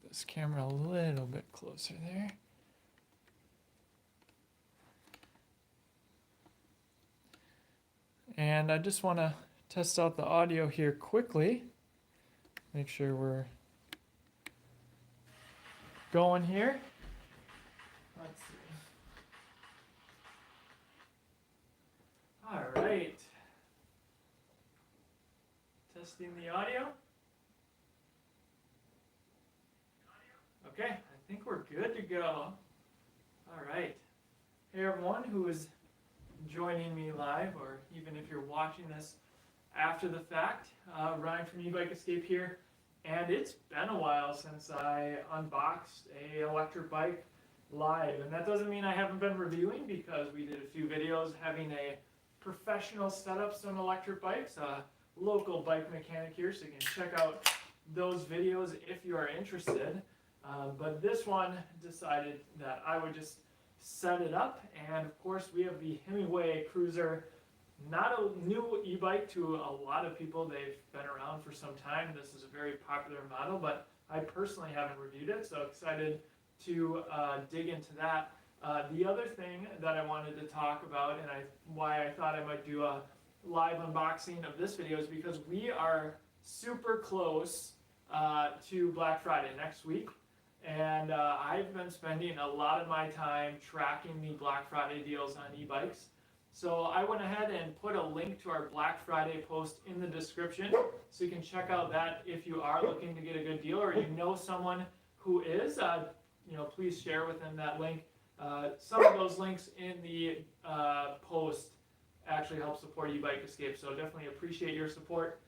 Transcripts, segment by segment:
this camera a little bit closer there. And I just want to test out the audio here quickly. Make sure we're going here. Let's see. All right. Testing the audio. Okay, I think we're good to go. All right. Hey everyone who is joining me live, or even if you're watching this after the fact, Ryan from Ebike Escape here, and it's been a while since I unboxed a electric bike live, and that doesn't mean I haven't been reviewing, because we did a few videos having a professional setup some electric bikes, a local bike mechanic here, so you can check out those videos if you are interested. But this one decided that I would just set it up, and of course we have the Himiway Cruiser, not a new e-bike to a lot of people. They've been around for some time. This is a very popular model, but I personally haven't reviewed it, so excited to dig into that. The other thing that I wanted to talk about, and why I thought I might do a live unboxing of this video, is because we are super close to Black Friday next week. And I've been spending a lot of my time tracking the Black Friday deals on e-bikes. So I went ahead and put a link to our Black Friday post in the description, so you can check out that if you are looking to get a good deal, or you know someone who is. Please share with them that link. Some of those links in the post actually help support Ebike Escape, so definitely appreciate your support.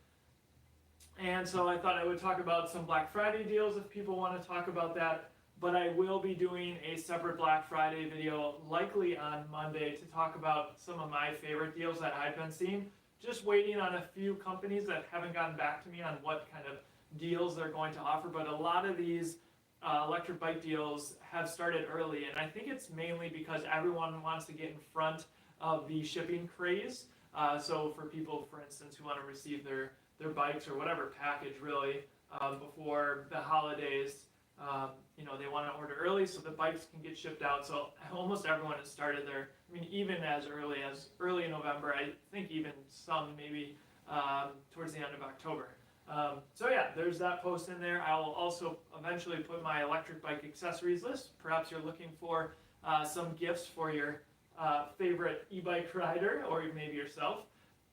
And so I thought I would talk about some Black Friday deals if people want to talk about that, but I will be doing a separate Black Friday video likely on Monday to talk about some of my favorite deals that I've been seeing. Just waiting on a few companies that haven't gotten back to me on what kind of deals they're going to offer, but a lot of these electric bike deals have started early, and I think it's mainly because everyone wants to get in front of the shipping craze. So for people, for instance, who want to receive their bikes or whatever package really before the holidays, they want to order early so the bikes can get shipped out. So almost everyone has started their, even as early in November, I think even some maybe towards the end of October. So yeah, there's that post in there. I will also eventually put my electric bike accessories list. Perhaps you're looking for some gifts for your favorite e-bike rider, or maybe yourself.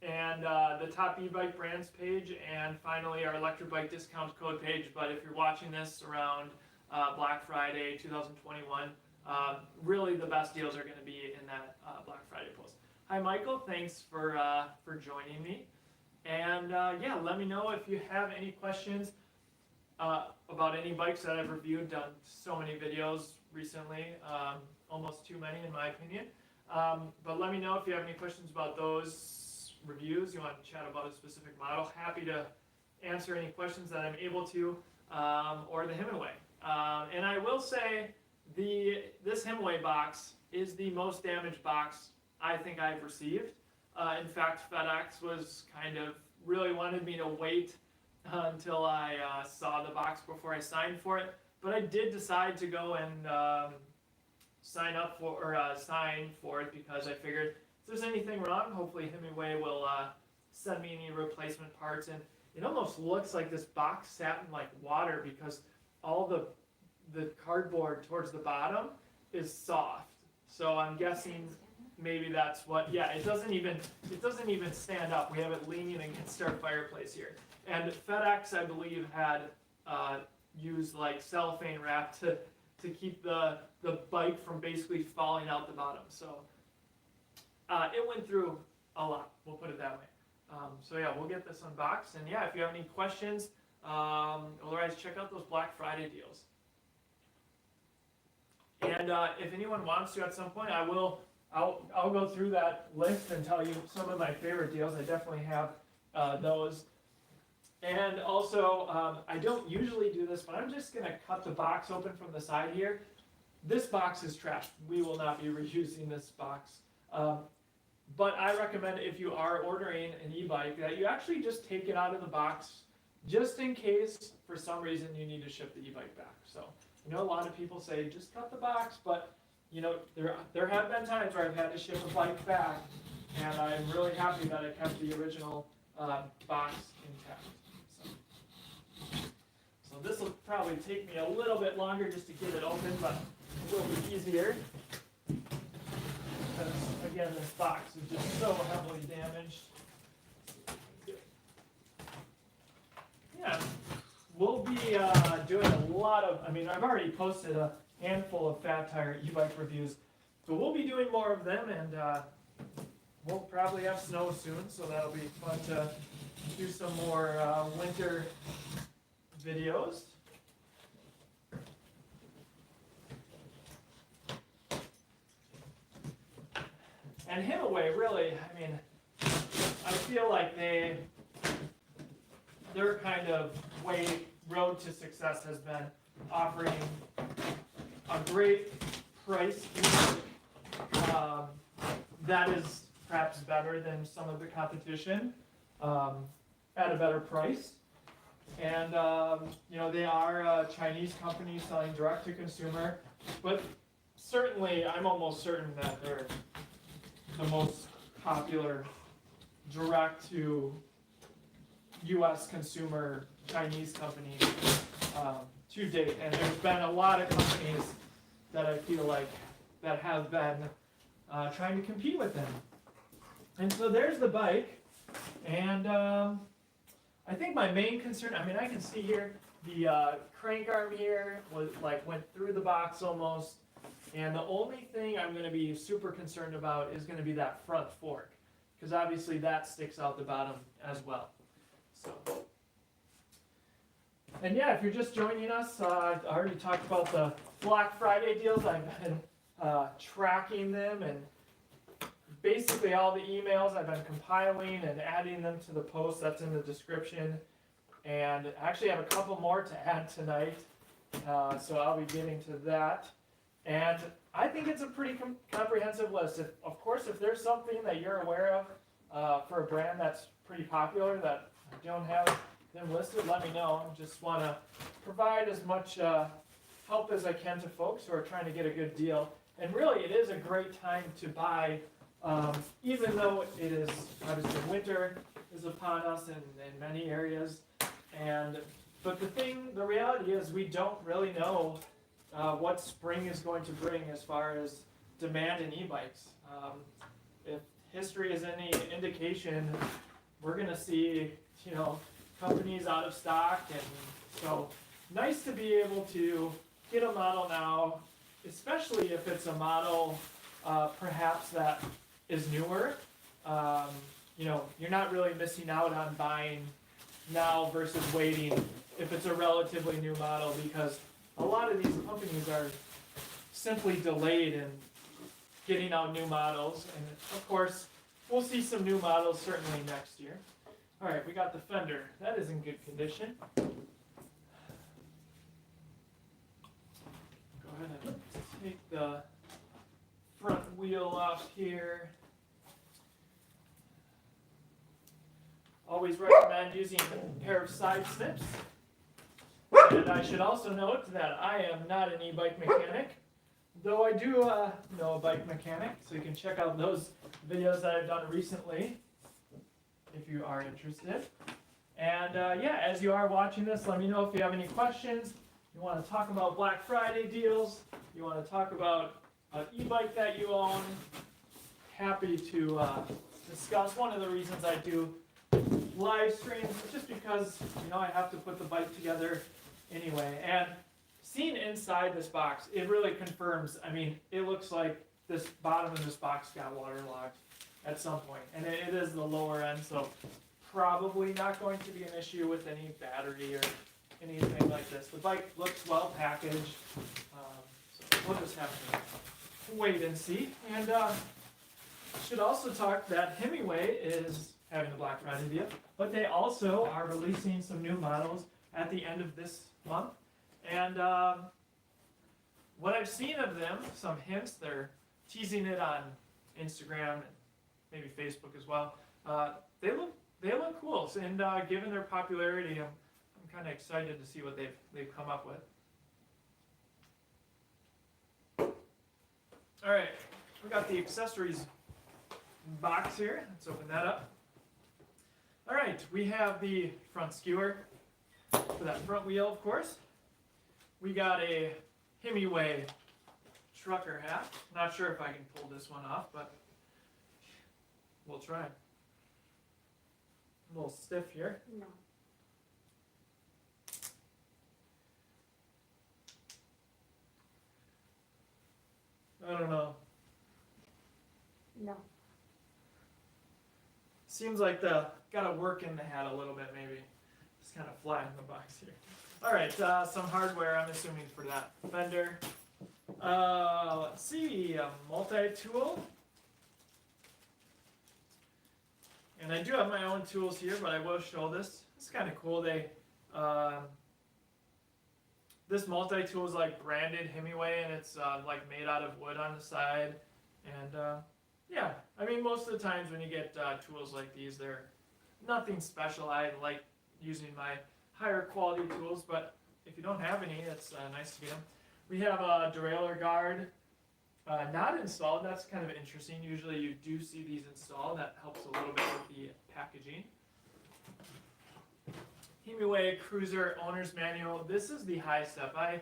And the top e-bike brands page, and finally our electric bike discount code page. But if you're watching this around Black Friday 2021, really the best deals are going to be in that Black Friday post. Hi Michael, thanks for joining me. And yeah, let me know if you have any questions about any bikes that I've reviewed. Done so many videos recently, almost too many in my opinion. But let me know if you have any questions about those reviews, you want to chat about a specific model. Happy to answer any questions that I'm able to, or the Himiway. And I will say, this Himiway box is the most damaged box I think I've received. In fact, FedEx was kind of really wanted me to wait until I saw the box before I signed for it. But I did decide to go and sign for it, because I figured if there's anything wrong, hopefully Himiway will send me any replacement parts. And it almost looks like this box sat in like water, because all the cardboard towards the bottom is soft. So I'm guessing maybe that's what. Yeah, it doesn't even stand up. We have it leaning against our fireplace here. And FedEx, I believe, had used like cellophane wrap to keep the bike from basically falling out the bottom. So it went through a lot, we'll put it that way. So yeah, we'll get this unboxed. And yeah, if you have any questions, otherwise check out those Black Friday deals. And if anyone wants to at some point, I'll go through that list and tell you some of my favorite deals. I definitely have those. And also, I don't usually do this, but I'm just going to cut the box open from the side here. This box is trashed. We will not be reusing this box. But I recommend, if you are ordering an e-bike, that you actually just take it out of the box just in case for some reason you need to ship the e-bike back. So I know a lot of people say just cut the box, but you know, there have been times where I've had to ship a bike back, and I'm really happy that I kept the original box intact. So this will probably take me a little bit longer just to get it open, but it will be easier. Because again, this box is just so heavily damaged. Yeah, we'll be doing a lot of, I've already posted a handful of Fat Tire e-bike reviews, so we'll be doing more of them, and we'll probably have snow soon, so that'll be fun to do some more winter videos. And Himiway, really, I feel like their kind of road to success has been offering a great price that is perhaps better than some of the competition at a better price. And they are a Chinese company selling direct to consumer, but certainly I'm almost certain that they're the most popular direct to U.S. consumer Chinese company to date. And there's been a lot of companies that I feel like that have been trying to compete with them. And so there's the bike. And I think my main concern, I can see here the crank arm here went through the box almost. And the only thing I'm going to be super concerned about is going to be that front fork, because obviously that sticks out the bottom as well. So, and yeah, if you're just joining us, I already talked about the Black Friday deals. I've been tracking them, and basically all the emails I've been compiling and adding them to the post that's in the description. And I actually have a couple more to add tonight, so I'll be getting to that. And I think it's a pretty comprehensive list. Of course, if there's something that you're aware of for a brand that's pretty popular that I don't have them listed, let me know. I just want to provide as much help as I can to folks who are trying to get a good deal. And really, it is a great time to buy, even though it is obviously winter is upon us in many areas. But the reality is we don't really know what spring is going to bring as far as demand in e-bikes. If history is any indication, we're going to see, companies out of stock, and so nice to be able to get a model now, especially if it's a model perhaps that is newer. You're not really missing out on buying now versus waiting if it's a relatively new model, because a lot of these companies are simply delayed in getting out new models, and of course, we'll see some new models certainly next year. All right, we got the fender. That is in good condition. Go ahead and take the front wheel off here. Always recommend using a pair of side snips. And I should also note that I am not an e-bike mechanic, though I do know a bike mechanic, so you can check out those videos that I've done recently if you are interested. And as you are watching this, let me know if you have any questions. You want to talk about Black Friday deals, you want to talk about an e-bike that you own, happy to discuss. One of the reasons I do live streams is just because, I have to put the bike together anyway. And seeing inside this box, it really confirms, it looks like this bottom of this box got waterlogged at some point. And it is the lower end, so probably not going to be an issue with any battery or anything like this. The bike looks well packaged, so we'll just have to wait and see. And should also talk that Himiway is having the Black Friday deal, but they also are releasing some new models at the end of this month. And what I've seen of them, some hints, they're teasing it on Instagram and maybe Facebook as well. They look cool, and given their popularity, I'm kind of excited to see what they've come up with. All right, we got the accessories box here. Let's open that up. All right, we have the front skewer for that front wheel, of course. We got a Himiway trucker hat. Not sure if I can pull this one off, but we'll try. A little stiff here. No. I don't know. No. Seems like gotta work in the hat a little bit, maybe. Just kind of fly in the box here. All right, some hardware, I'm assuming, for that fender. Let's see, a multi-tool. And I do have my own tools here, but I will show this. It's kind of cool. This multi-tool is like branded Himiway, and it's like made out of wood on the side. And yeah, I mean, most of the times when you get tools like these, they're nothing special. I like using my higher quality tools, but if you don't have any, it's nice to get them. We have a derailleur guard, not installed. That's kind of interesting. Usually you do see these installed. That helps a little bit with the packaging. Himiway Cruiser Owner's Manual. This is the high step. I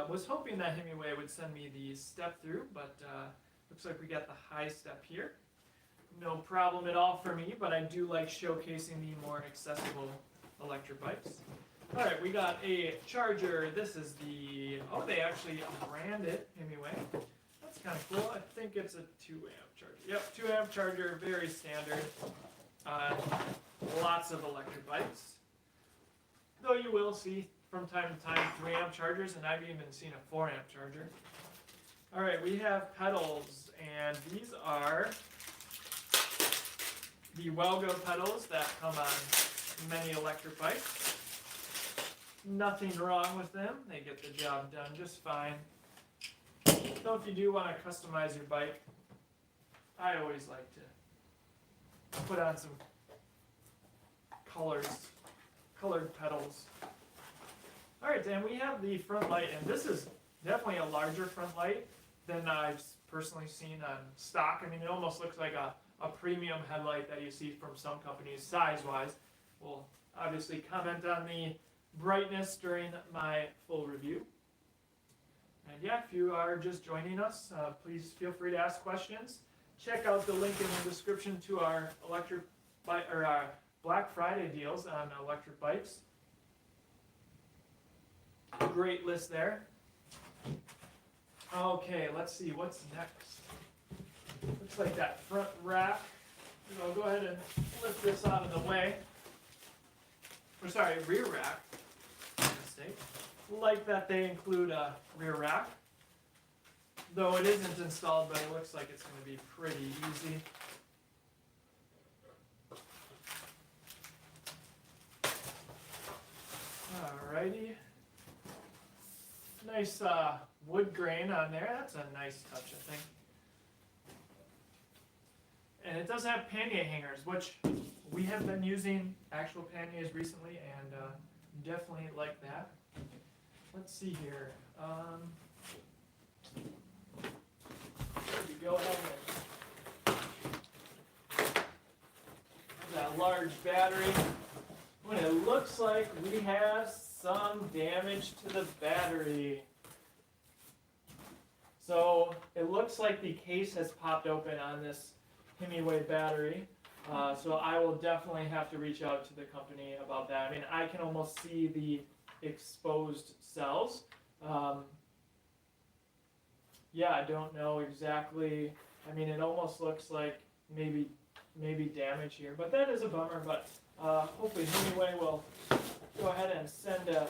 was hoping that Himiway would send me the step through, but looks like we got the high step here. No problem at all for me, but I do like showcasing the more accessible electric bikes. All right, we got a charger. This is the, oh, they actually brand it Himiway. That's kind of cool. I think it's a 2 amp charger. Yep, 2 amp charger, very standard. Lots of electric bikes. Though you will see from time to time 3 amp chargers, and I've even seen a 4 amp charger. All right, we have pedals, and these are the Welgo pedals that come on many electric bikes. Nothing wrong with them. They get the job done just fine. So if you do want to customize your bike, I always like to put on some colored pedals. All right, and we have the front light, and this is definitely a larger front light than I've personally seen on stock. I mean, it almost looks like a premium headlight that you see from some companies size-wise. We'll obviously comment on the brightness during my full review. And yeah, if you are just joining us, please feel free to ask questions. Check out the link in the description to our electric bike or our Black Friday deals on electric bikes. Great list there. Okay, let's see what's next. Looks like that front rack. I'll go ahead and lift this out of the way. Or sorry, rear rack. Mistake. Like that they include a rear rack. Though it isn't installed, but it looks like it's going to be pretty easy. Alrighty. Nice wood grain on there. That's a nice touch, I think. And it does have pannier hangers, which we have been using actual panniers recently, and definitely like that. Let's see here. Go ahead and that large battery. When it looks like we have some damage to the battery. So it looks like the case has popped open on this Himiway battery. So I will definitely have to reach out to the company about that. I mean, I can almost see the exposed cells. Yeah, I don't know exactly. I mean, it almost looks like maybe damage here, but that is a bummer. But hopefully Himiway will go ahead and send a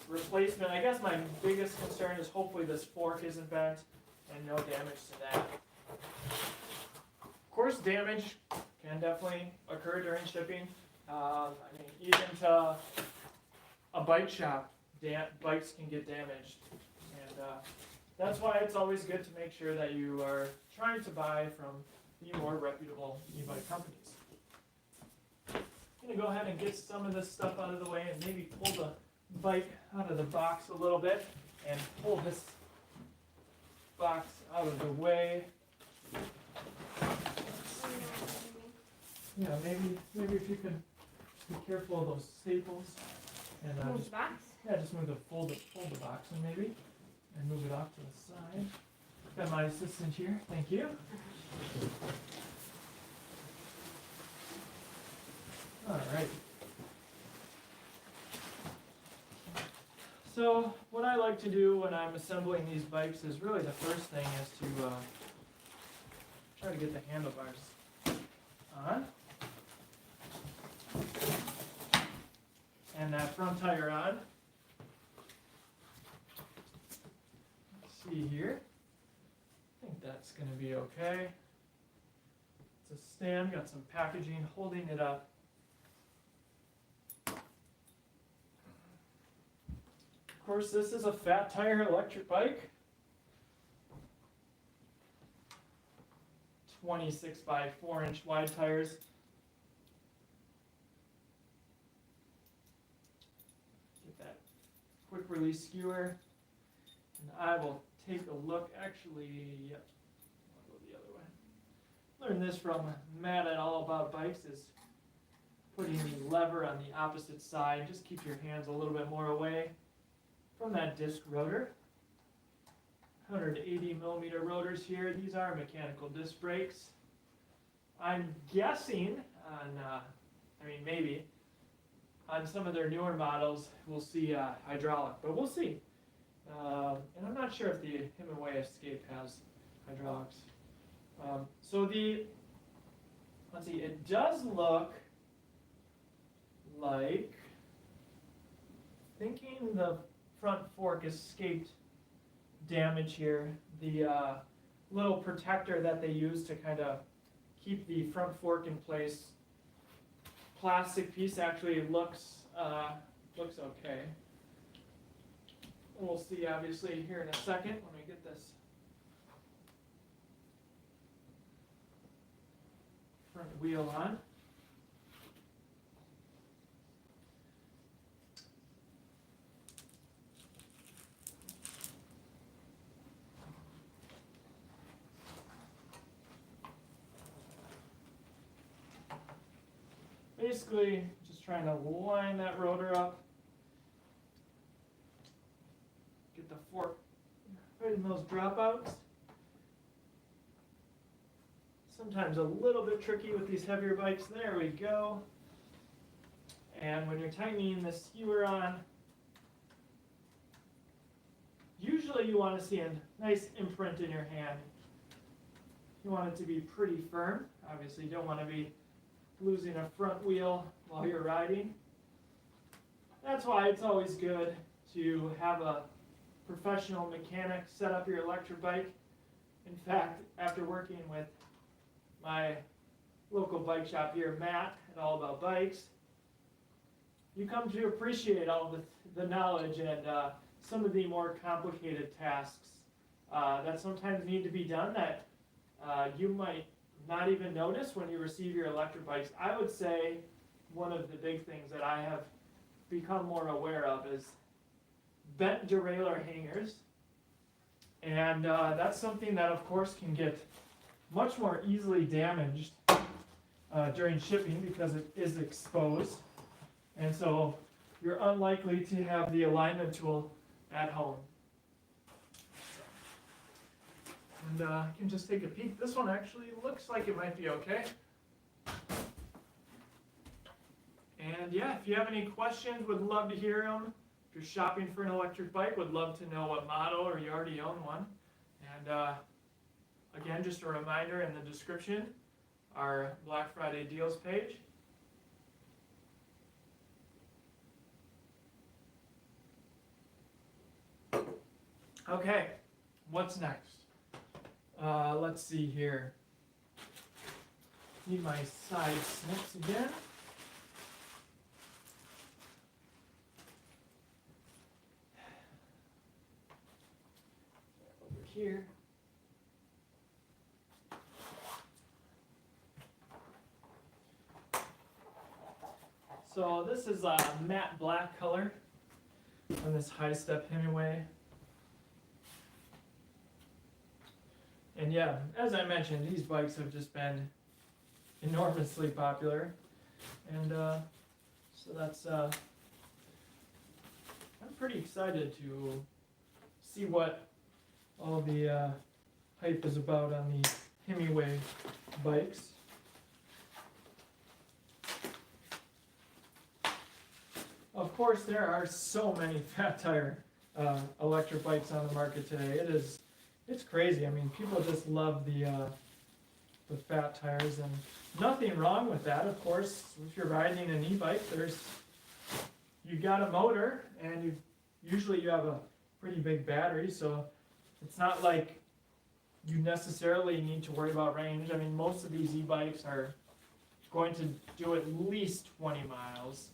replacement. I guess my biggest concern is hopefully this fork isn't bent and no damage to that. Of course, damage can definitely occur during shipping. I mean, even to a bike shop, bikes can get damaged, and that's why it's always good to make sure that you are trying to buy from the more reputable e-bike companies. going to go ahead and get some of this stuff out of the way and maybe pull the bike out of the box a little bit and pull this box out of the way. Yeah, maybe if you can be careful of those staples and Move just, the box. yeah, just move the fold the box in maybe and move it off to the side. Got my assistant here. Thank you. All right. So what I like to do when I'm assembling these bikes is really the first thing is to try to get the handlebars on and that front tire on. Let's see here. I think that's going to be okay. It's a stand, got some packaging holding it up. Of course, this is a fat tire electric bike. 26 by 4-inch wide tires. Get that quick release skewer. And I will take a look. Actually, yep, I'll go the other way. Learned this from Matt at All About Bikes is putting the lever on the opposite side. Just keep your hands a little bit more away from that disc rotor. 180 millimeter rotors here. These are mechanical disc brakes. I'm guessing on, maybe on some of their newer models we'll see hydraulic, but we'll see. And I'm not sure if the Himiway Escape has hydraulics. Let's see, it does look like, thinking the front fork escaped damage here. The little protector that they use to kind of keep the front fork in place, plastic piece actually looks okay. We'll see obviously here in a second when we get this front wheel on. Basically, just trying to line that rotor up. Get the fork right in those dropouts. Sometimes a little bit tricky with these heavier bikes. There we go. And when you're tightening the skewer on, usually you want to see a nice imprint in your hand. You want it to be pretty firm. Obviously, you don't want to be losing a front wheel while you're riding. That's why it's always good to have a professional mechanic set up your electric bike. In fact, after working with my local bike shop here, Matt, at All About Bikes, you come to appreciate all the knowledge and some of the more complicated tasks that sometimes need to be done that you might not even notice when you receive your electric bikes. I would say one of the big things that I have become more aware of is bent derailleur hangers. And that's something that of course can get much more easily damaged during shipping because it is exposed. And so you're unlikely to have the alignment tool at home. And you can just take a peek. This one actually looks like it might be okay. And yeah, if you have any questions, would love to hear them. If you're shopping for an electric bike, would love to know what model or you already own one. And again, just a reminder in the description, our Black Friday deals page. Okay, what's next? Let's see here. Need my side snips again. Over here. So this is a matte black color on this high step Himiway. And yeah, as I mentioned, these bikes have just been enormously popular. And so that's, I'm pretty excited to see what all the hype is about on the Himiway bikes. Of course, there are so many fat tire electric bikes on the market today. It's crazy. I mean, people just love the fat tires, and nothing wrong with that. Of course, if you're riding an e-bike, you got a motor, and usually you have a pretty big battery, so it's not like you necessarily need to worry about range. I mean, most of these e-bikes are going to do at least 20 miles,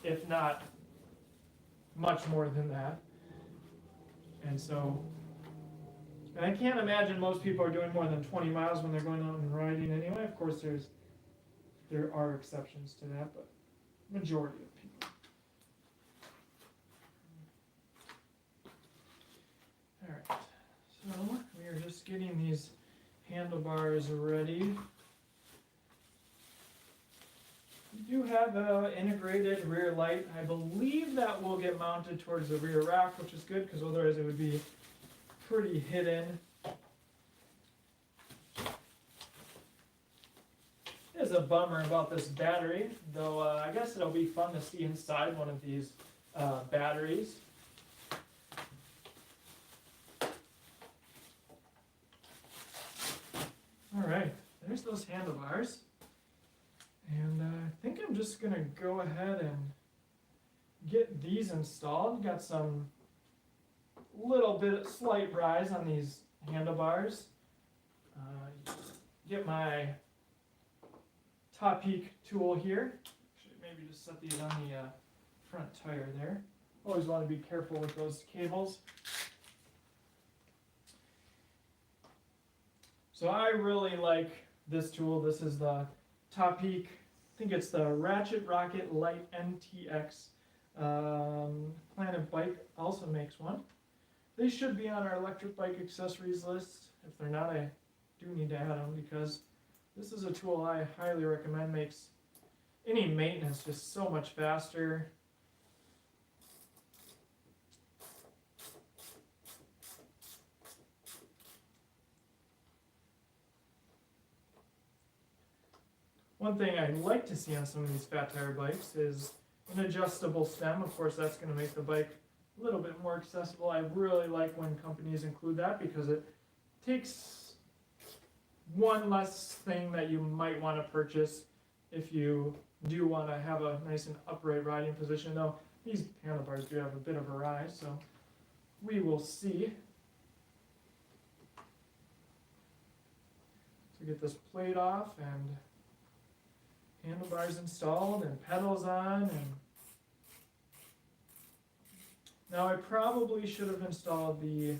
if not much more than that. And so, and I can't imagine most people are doing more than 20 miles when they're going out and riding anyway. Of course, there are exceptions to that, but majority of people. All right, so we are just getting these handlebars ready. We do have an integrated rear light. I believe that will get mounted towards the rear rack, which is good because otherwise it would be pretty hidden. There's a bummer about this battery, though I guess it'll be fun to see inside one of these batteries. All right, there's those handlebars. And I think I'm just going to go ahead and get these installed. Got some little bit slight rise on these handlebars. Get my top peak tool here. Actually, maybe just set these on the front tire there. Always want to be careful with those cables. So I really like this tool. This is the Top Peak, I think it's the Ratchet Rocket Light NTX. Planet Bike also makes one. They should be on our electric bike accessories list. If they're not, I do need to add them because this is a tool I highly recommend. Makes any maintenance just so much faster. One thing I'd like to see on some of these fat tire bikes is an adjustable stem. Of course, that's going to make the bike a little bit more accessible. I really like when companies include that because it takes one less thing that you might want to purchase if you do want to have a nice and upright riding position. Though these handlebars do have a bit of a rise, so we will see. So get this plate off and handlebars installed and pedals on. And now I probably should have installed the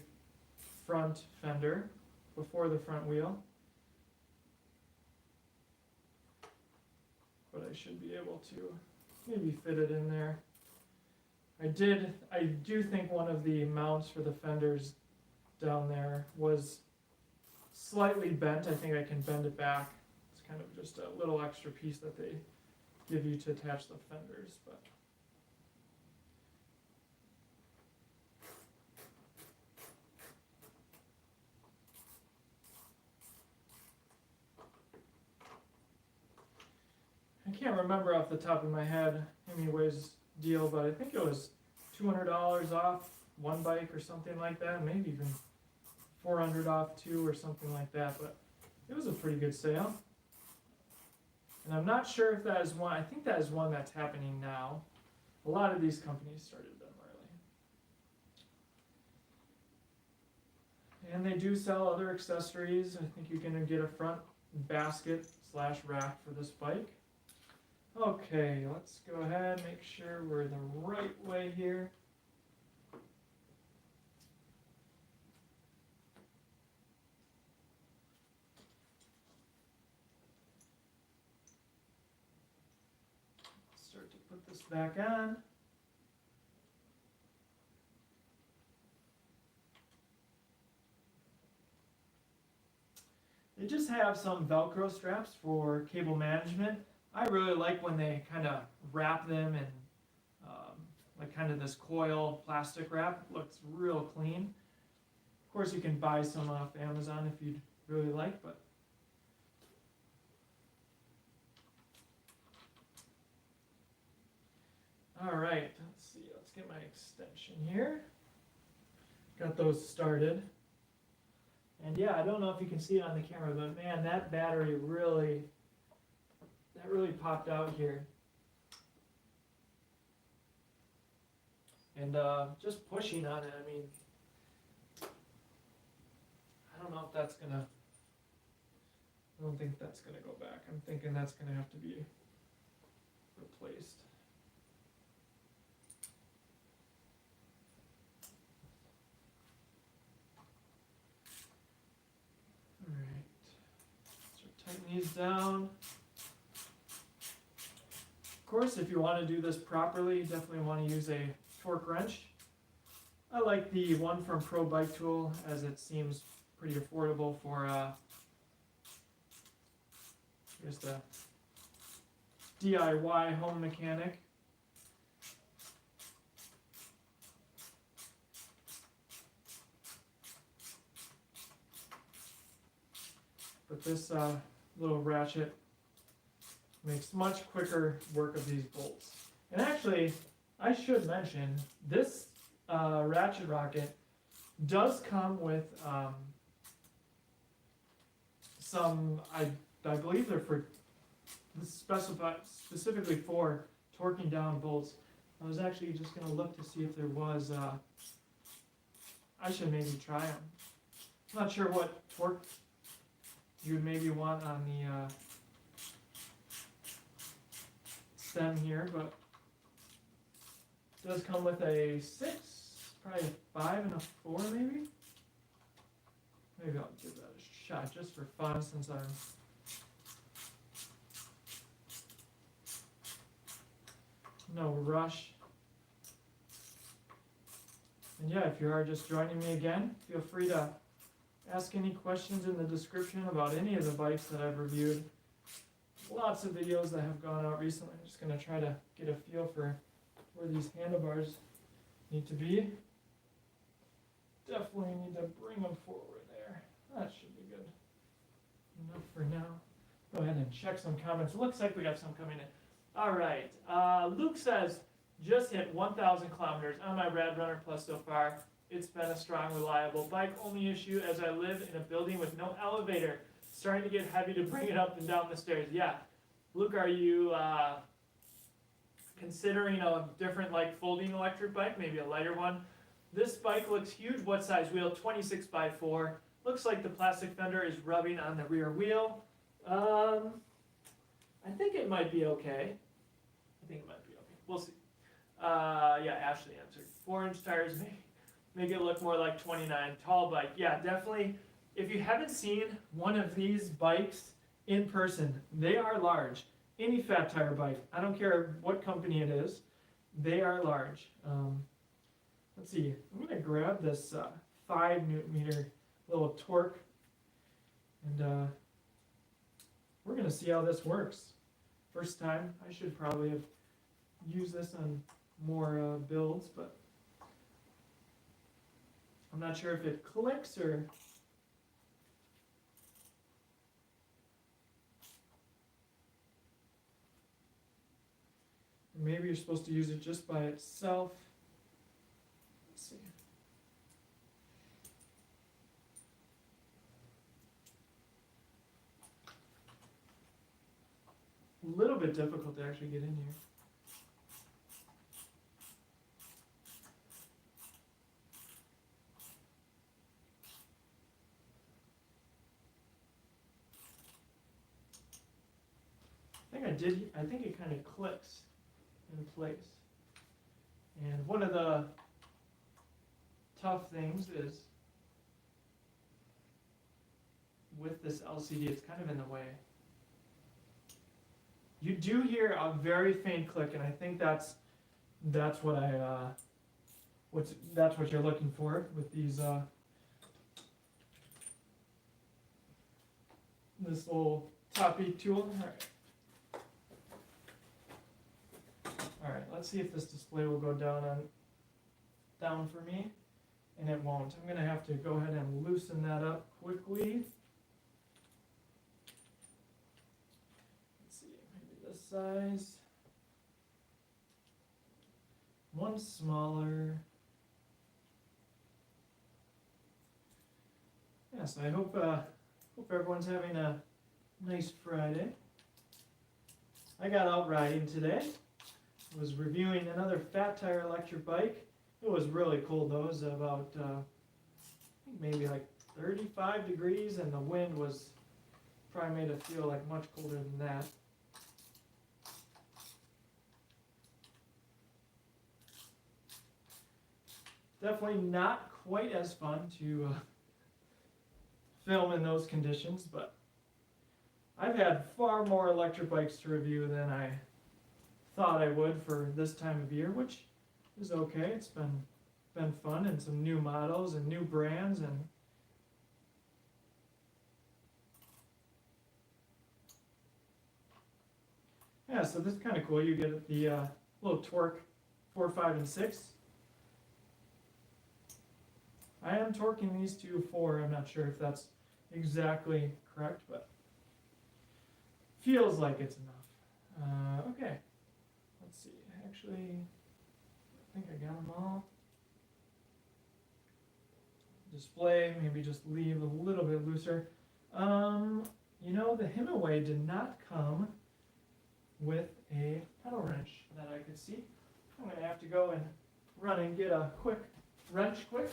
front fender before the front wheel, but I should be able to maybe fit it in there. I do think one of the mounts for the fenders down there was slightly bent. I think I can bend it back. It's kind of just a little extra piece that they give you to attach the fenders, but I can't remember off the top of my head Himiway's deal, but I think it was $200 off one bike or something like that, maybe even $400 off two or something like that, but it was a pretty good sale. And I'm not sure if that is one, I think that is one that's happening now. A lot of these companies started them early. And they do sell other accessories. I think you can get a front basket / rack for this bike. Okay, let's go ahead and make sure we're the right way here. Start start to put this back on. They just have some Velcro straps for cable management. I really like when they kind of wrap them in like kind of this coil plastic wrap. It looks real clean. Of course, you can buy some off Amazon if you'd really like, but all right, let's see, let's get my extension here. Got those started. And yeah, I don't know if you can see it on the camera, but man, that battery really popped out here. And just pushing on it, I mean, I don't know if that's gonna, I don't think that's gonna go back. I'm thinking that's gonna have to be replaced. Alright, so tighten these down. Of course, if you want to do this properly, you definitely want to use a torque wrench. I like the one from Pro Bike Tool as it seems pretty affordable for just a DIY home mechanic. But this little ratchet makes much quicker work of these bolts. And actually, I should mention, this ratchet rocket does come with some, I believe they're for, specified specifically for torquing down bolts. I was actually just going to look to see if there was, I should maybe try them. I'm not sure what torque you would maybe want on the stem here, but it does come with a 6, probably a 5 and a 4 maybe. Maybe I'll give that a shot just for fun since I'm no rush. And yeah, if you are just joining me again, feel free to ask any questions in the description about any of the bikes that I've reviewed. Lots of videos that have gone out recently. I'm just going to try to get a feel for where these handlebars need to be. Definitely need to bring them forward there. That should be good enough for now. Go ahead and check some comments. It looks like we got some coming in. All right. Luke says, just hit 1,000 kilometers on my Rad Runner Plus so far. It's been a strong, reliable bike. Only issue as I live in a building with no elevator. Starting to get heavy to bring it up and down the stairs. Yeah. Luke, are you considering a different like folding electric bike, maybe a lighter one? This bike looks huge. What size wheel? 26 by 4. Looks like the plastic fender is rubbing on the rear wheel. I think it might be okay. We'll see. Yeah, Ashley answered. 4-inch tires make it look more like 29. Tall bike. Yeah, definitely. If you haven't seen one of these bikes in person, they are large. Any fat tire bike, I don't care what company it is, they are large. Let's see, I'm going to grab this 5 Newton meter little torque, and we're going to see how this works. First time, I should probably have used this on more builds, but I'm not sure if it clicks or... Maybe you're supposed to use it just by itself. Let's see. A little bit difficult to actually get in here. I think it kind of clicks in place. And one of the tough things is with this LCD, it's kind of in the way. You do hear a very faint click, and I think that's what that's what you're looking for with these this little top beat tool. All right, let's see if this display will go down for me, and it won't. I'm gonna have to go ahead and loosen that up quickly. Let's see, maybe this size. One smaller. Yeah, so I hope everyone's having a nice Friday. I got out riding today. I was reviewing another fat tire electric bike. It was really cold though. It was about I think maybe like 35 degrees, and the wind was probably made it feel like much colder than that. Definitely not quite as fun to film in those conditions, but I've had far more electric bikes to review than I thought I would for this time of year, which is okay. It's been fun, and some new models and new brands, and yeah, so this is kind of cool. You get the little torque 4, 5, and 6. I am torquing these to 4. I'm not sure if that's exactly correct, but feels like it's enough. Okay, let's see. Actually, I think I got them all. Display, maybe just leave a little bit looser. You know, the Himiway did not come with a pedal wrench that I could see. I'm going to have to go and run and get a quick wrench quick.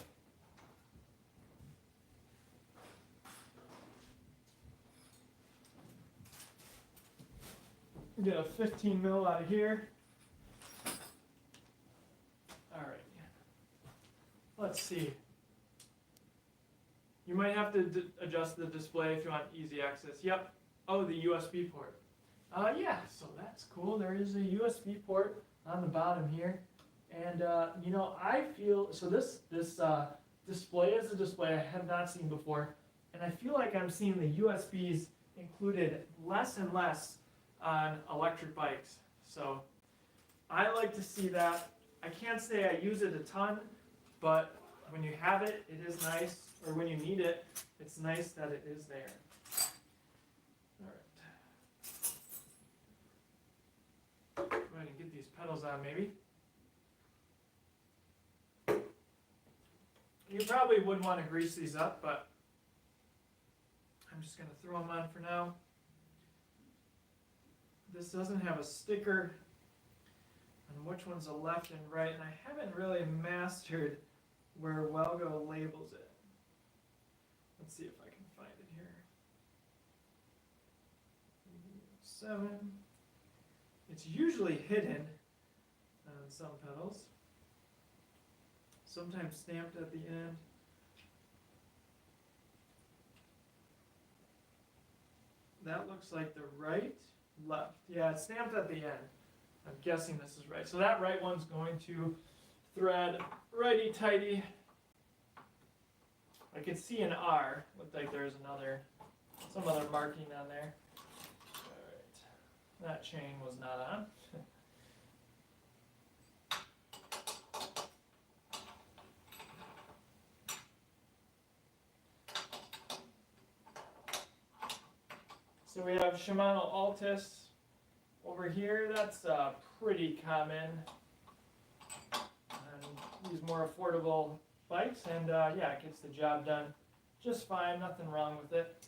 Get a 15 mil out of here. All right. Let's see. You might have to adjust the display if you want easy access. Yep. Oh, the USB port. Yeah, so that's cool. There is a USB port on the bottom here. And, you know, I feel, so this display is a display I have not seen before. And I feel like I'm seeing the USBs included less and less on electric bikes. So I like to see that. I can't say I use it a ton, but when you have it, it is nice. Or when you need it, it's nice that it is there. All right. Go ahead and get these pedals on, maybe. You probably would want to grease these up, but I'm just going to throw them on for now. This doesn't have a sticker on which one's the left and right, and I haven't really mastered where Welgo labels it. Let's see if I can find it here. 7. It's usually hidden on some pedals, sometimes stamped at the end. That looks like the right, left. Yeah, it's stamped at the end. I'm guessing this is right. So that right one's going to thread righty-tighty. I can see an R. Looks like there's some other marking on there. All right. That chain was not on. So we have Shimano Altus over here. That's pretty common on these more affordable bikes, and yeah, it gets the job done just fine. Nothing wrong with it.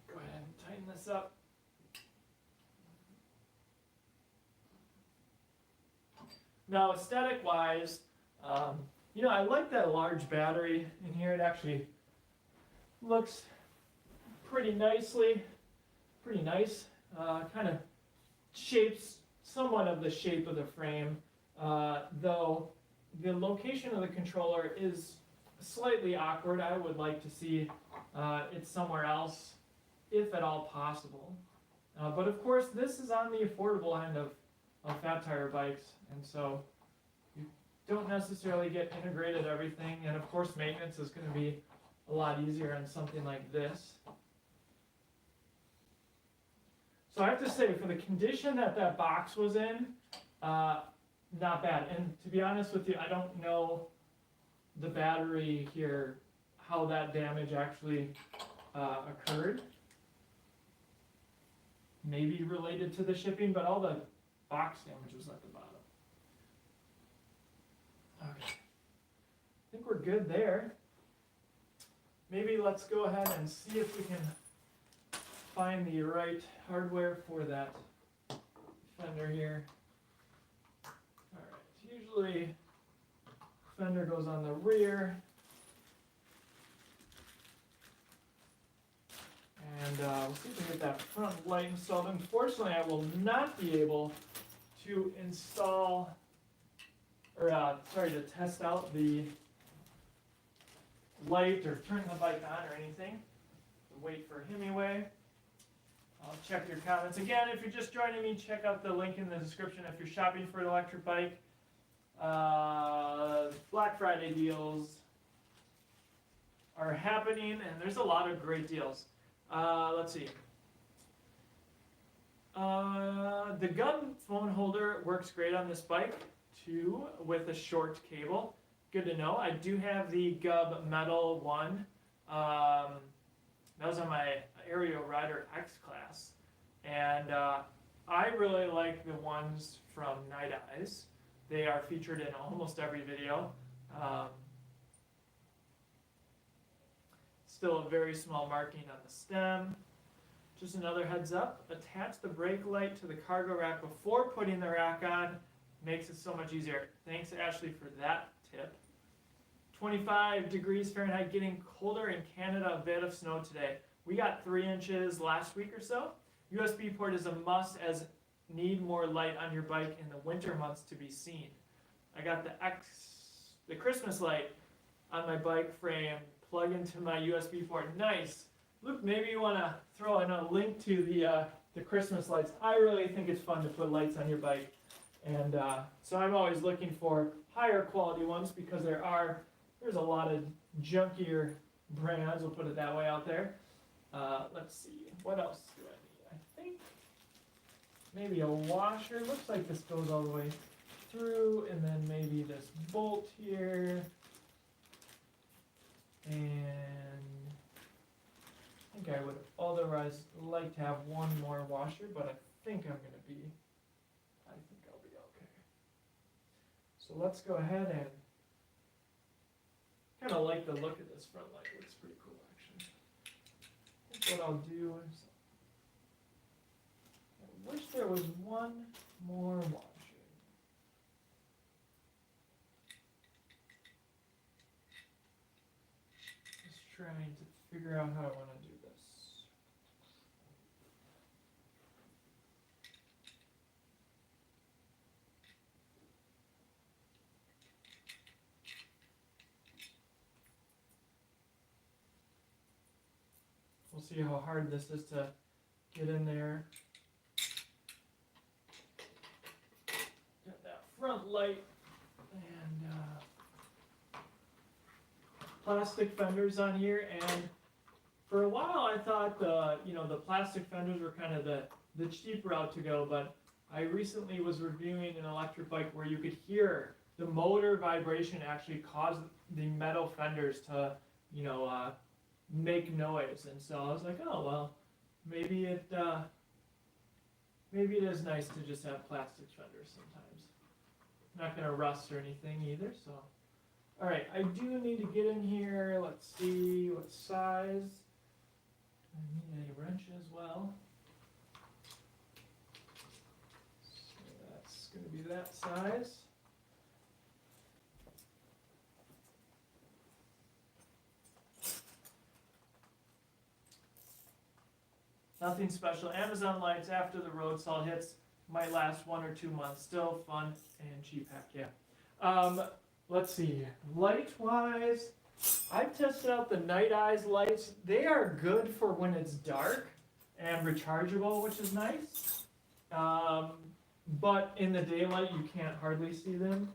Go ahead and tighten this up. Now, aesthetic-wise, you know, I like that large battery in here. It actually looks pretty nice. Kind of shapes somewhat of the shape of the frame, though the location of the controller is slightly awkward. I would like to see it somewhere else, if at all possible. But of course, this is on the affordable end of fat tire bikes, and so you don't necessarily get integrated everything. And of course, maintenance is going to be a lot easier on something like this. So I have to say, for the condition that box was in, not bad. And to be honest with you, I don't know the battery here, how that damage actually occurred. Maybe related to the shipping, but all the box damage was at the bottom. Okay, I think we're good there. Maybe let's go ahead and see if we can find the right hardware for that fender here. Alright, usually fender goes on the rear. And we'll see if we can get that front light installed. Unfortunately, I will not be able to install, or to test out the light or turn the bike on or anything. Wait for Himiway. I'll check your comments. Again, if you're just joining me, check out the link in the description if you're shopping for an electric bike. Black Friday deals are happening, and there's a lot of great deals. Let's see. The gun phone holder works great on this bike too, with a short cable. Good to know. I do have the Gub Metal one. That was on my Aerial Rider X class, and I really like the ones from Night Eyes. They are featured in almost every video. Still a very small marking on the stem. Just another heads up, attach the brake light to the cargo rack before putting the rack on. Makes it so much easier. Thanks, Ashley, for that tip. 25 degrees Fahrenheit, getting colder in Canada, a bit of snow today. We got 3 inches last week or so. USB port is a must, as need more light on your bike in the winter months to be seen. I got the Christmas light on my bike frame, plug into my USB port. Nice. Luke, maybe you want to throw in a link to the Christmas lights. I really think it's fun to put lights on your bike. And so I'm always looking for higher quality ones, because there's a lot of junkier brands, we'll put it that way, out there. Let's see, what else do I need? I think maybe a washer. Looks like this goes all the way through, and then maybe this bolt here. And I think I would otherwise like to have one more washer, but I think I'll be okay. So let's go ahead and kind of like the look of this front light. Looks pretty cool, actually. I think what I'll do is, I wish there was one more washer. Just trying to figure out how I want to do this. We'll see how hard this is to get in there. Got that front light, and plastic fenders on here. And for a while I thought the plastic fenders were kind of the cheap route to go, but I recently was reviewing an electric bike where you could hear the motor vibration actually cause the metal fenders to make noise. And so I was like, oh well, maybe it is nice to just have plastic fenders sometimes. Not gonna rust or anything either. So all right, I do need to get in here. Let's see what size. I need a wrench as well. So that's gonna be that size. Nothing special. Amazon lights after the road salt hits might last 1 or 2 months. Still fun and cheap, heck yeah. Let's see. Light-wise, I've tested out the Night Eyes lights. They are good for when it's dark. and rechargeable, which is nice. But in the daylight, you can't hardly see them.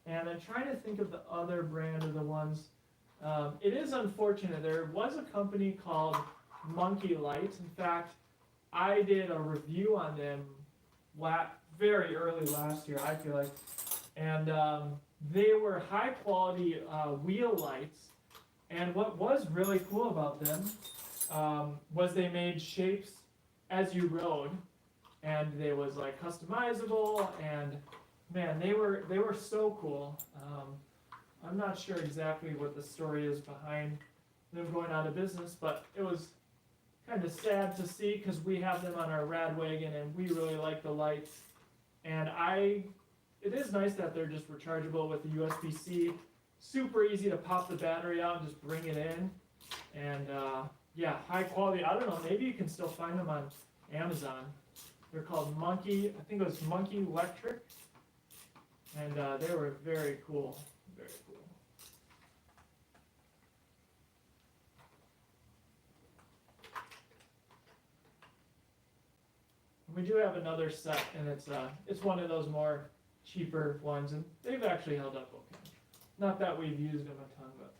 And I'm trying to think of the other brand of the ones. It is unfortunate. There was a company called Monkey Light. In fact, I did a review on them very early last year, I feel like. And they were high quality wheel lights. And what was really cool about them was they made shapes as you rode. And they was like customizable, and man, they were so cool. I'm not sure exactly what the story is behind them going out of business, but it was kind of sad to see because we have them on our rad wagon and we really like the lights. And it is nice that they're just rechargeable with the USB-C. Super easy to pop the battery out and just bring it in. And yeah, high quality. I don't know, maybe you can still find them on Amazon. They're called Monkey, I think it was Monkey Electric. And they were very cool, very cool. We do have another set, and it's one of those more cheaper ones, and they've actually held up okay. Not that we've used them a ton, but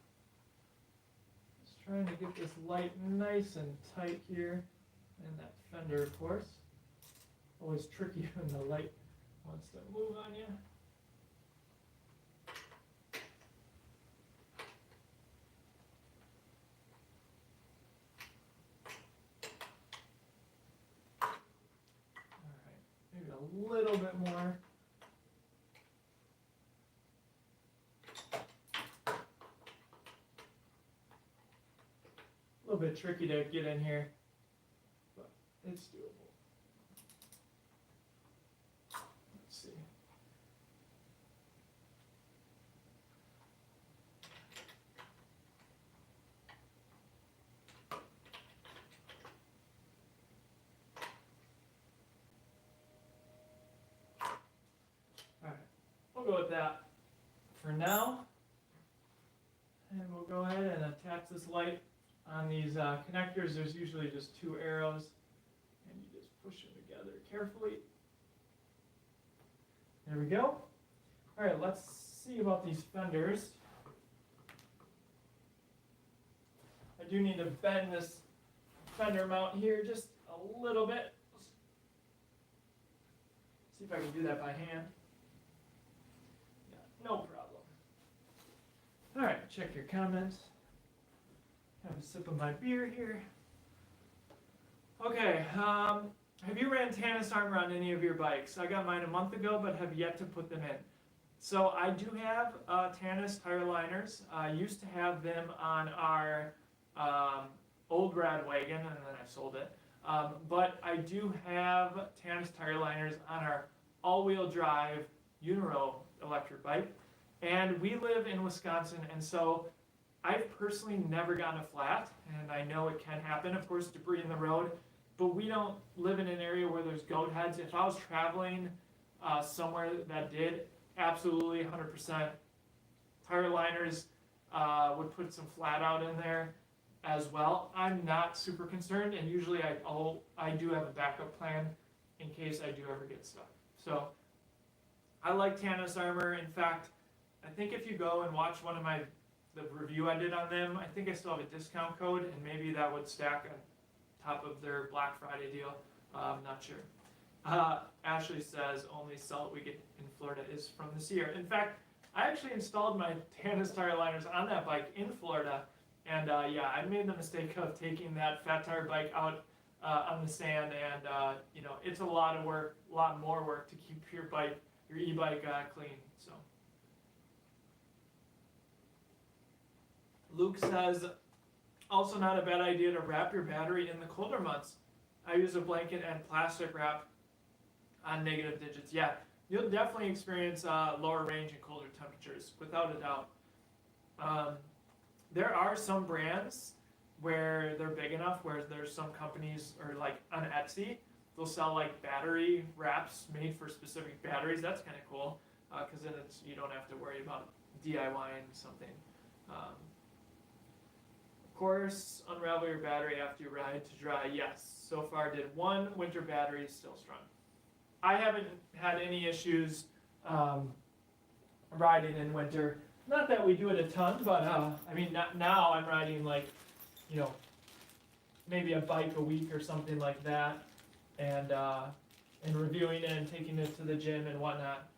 just trying to get this light nice and tight here, and that fender, of course. Always tricky when the light wants to move on you. Alright, maybe a little bit more. A little bit tricky to get in here, but it's doable. We'll go with that for now. And we'll go ahead and attach this light on these connectors. There's usually just 2 arrows, and you just push them together carefully. There we go. All right, let's see about these fenders. I do need to bend this fender mount here just a little bit. See if I can do that by hand. No problem. All right, check your comments. Have a sip of my beer here. Okay, have you ran Tannis armor on any of your bikes? I got mine a month ago, but have yet to put them in. So I do have Tannis tire liners. I used to have them on our old rad wagon, and then I sold it. But I do have Tannis tire liners on our all-wheel drive Uniro electric bike, and we live in Wisconsin, and so I've personally never gotten a flat, and I know it can happen, of course, debris in the road, but we don't live in an area where there's goat heads. If I was traveling somewhere that did, absolutely 100% tire liners would put some flat out in there as well. I'm not super concerned, and usually I do have a backup plan in case I do ever get stuck. So I like Tannis armor. In fact, I think if you go and watch the review I did on them, I think I still have a discount code, and maybe that would stack on top of their Black Friday deal. I'm not sure. Ashley says only salt we get in Florida is from this year. In fact, I actually installed my Tannis tire liners on that bike in Florida, and yeah, I made the mistake of taking that fat tire bike out on the sand, and you know, it's a lot of work, a lot more work to keep your e-bike clean. So Luke says, also not a bad idea to wrap your battery in the colder months. I use a blanket and plastic wrap on negative digits. Yeah, you'll definitely experience lower range and colder temperatures, without a doubt. There are some brands where they're big enough where there's some companies, or like on Etsy, they'll sell like battery wraps made for specific batteries. That's kind of cool, because then you don't have to worry about DIYing something. Of course, unravel your battery after you ride to dry. Yes, so far did one. Winter battery is still strong. I haven't had any issues riding in winter. Not that we do it a ton, but I mean, now I'm riding like, you know, maybe a bike a week or something like that, and reviewing it and taking it to the gym and whatnot.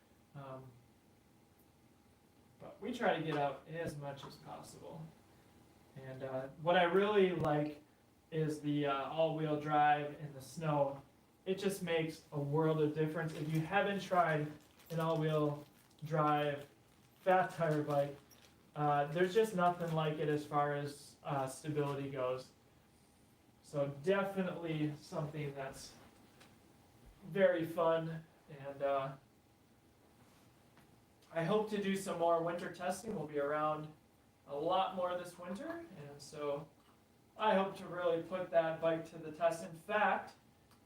But we try to get out as much as possible. And what I really like is the all-wheel drive in the snow. It just makes a world of difference. If you haven't tried an all-wheel drive fat tire bike, there's just nothing like it as far as stability goes. So definitely something that's very fun, and I hope to do some more winter testing. We'll be around a lot more this winter, and so I hope to really put that bike to the test. In fact,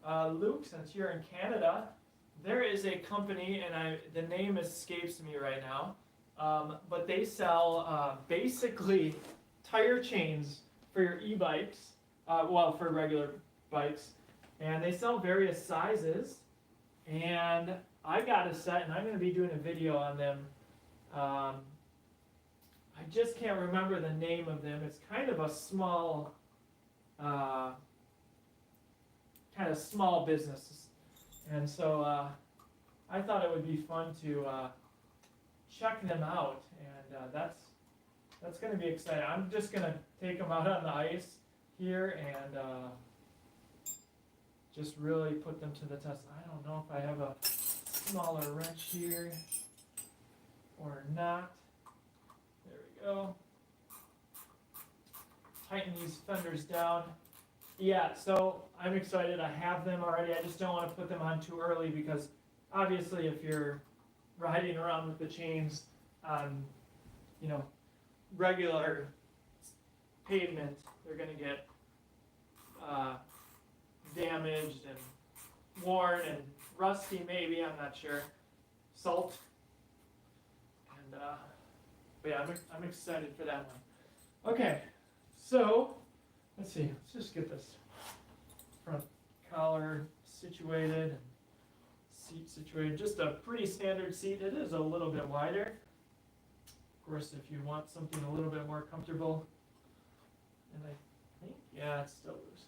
Luke, since you're in Canada, there is a company, and the name escapes me right now, but they sell basically tire chains for your e-bikes, well, for regular bikes, and they sell various sizes, and I got a set, and I'm going to be doing a video on them. I just can't remember the name of them. It's kind of a small, business, and so I thought it would be fun to check them out, and that's going to be exciting. I'm just going to take them out on the ice here and just really put them to the test. I don't know if I have a smaller wrench here or not. There we go. Tighten these fenders down. Yeah, so I'm excited. I have them already. I just don't want to put them on too early because obviously if you're riding around with the chains on, you know, regular pavement, they're going to get damaged and worn and rusty maybe, I'm not sure. Salt. And but yeah, I'm excited for that one. Okay, so let's see, let's just get this front collar situated and seat situated. Just a pretty standard seat. It is a little bit wider. Of course, if you want something a little bit more comfortable, and I think, yeah, it's still loose.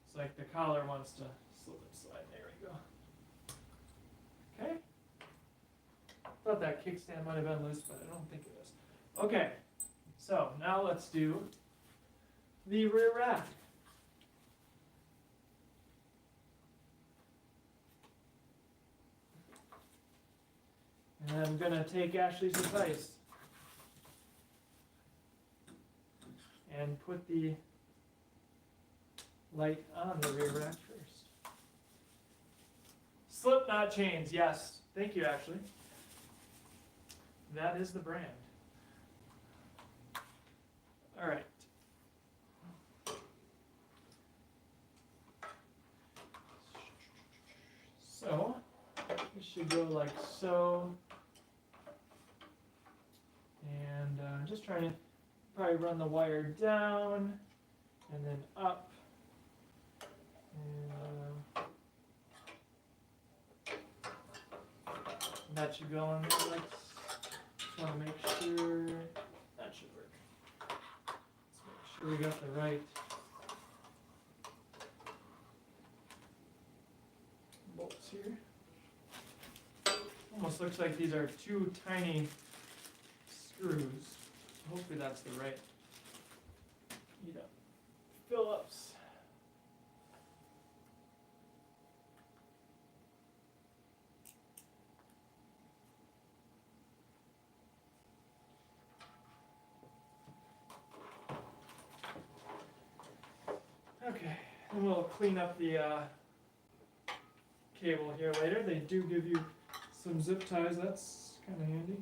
It's like the collar wants to slip and slide. There we go. Okay. Thought that kickstand might have been loose, but I don't think it is. Okay, so now let's do the rear rack. And I'm going to take Ashley's advice and put the light on the rear rack first. Slipknot chains, yes. Thank you, Ashley. That is the brand. All right. So, we should go like so. And just trying to probably run the wire down and then up. And that should go on there. Like, just want to make sure that should work. Let's make sure we got the right bolts here. Almost looks like these are two tiny screws. So hopefully that's the right Phillips. Okay, and we'll clean up the cable here later. They do give you some zip ties. That's kind of handy.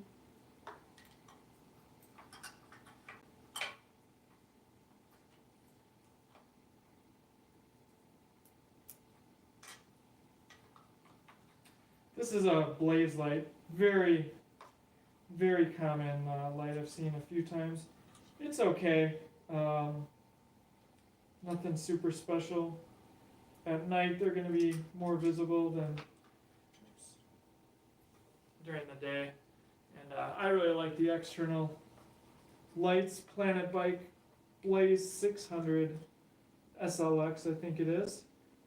This is a blaze light, very, very common light I've seen a few times. It's okay, nothing super special. At night they're going to be more visible than during the day. And I really like the external lights. Planet Bike Blaze 600 SLX, I think it is.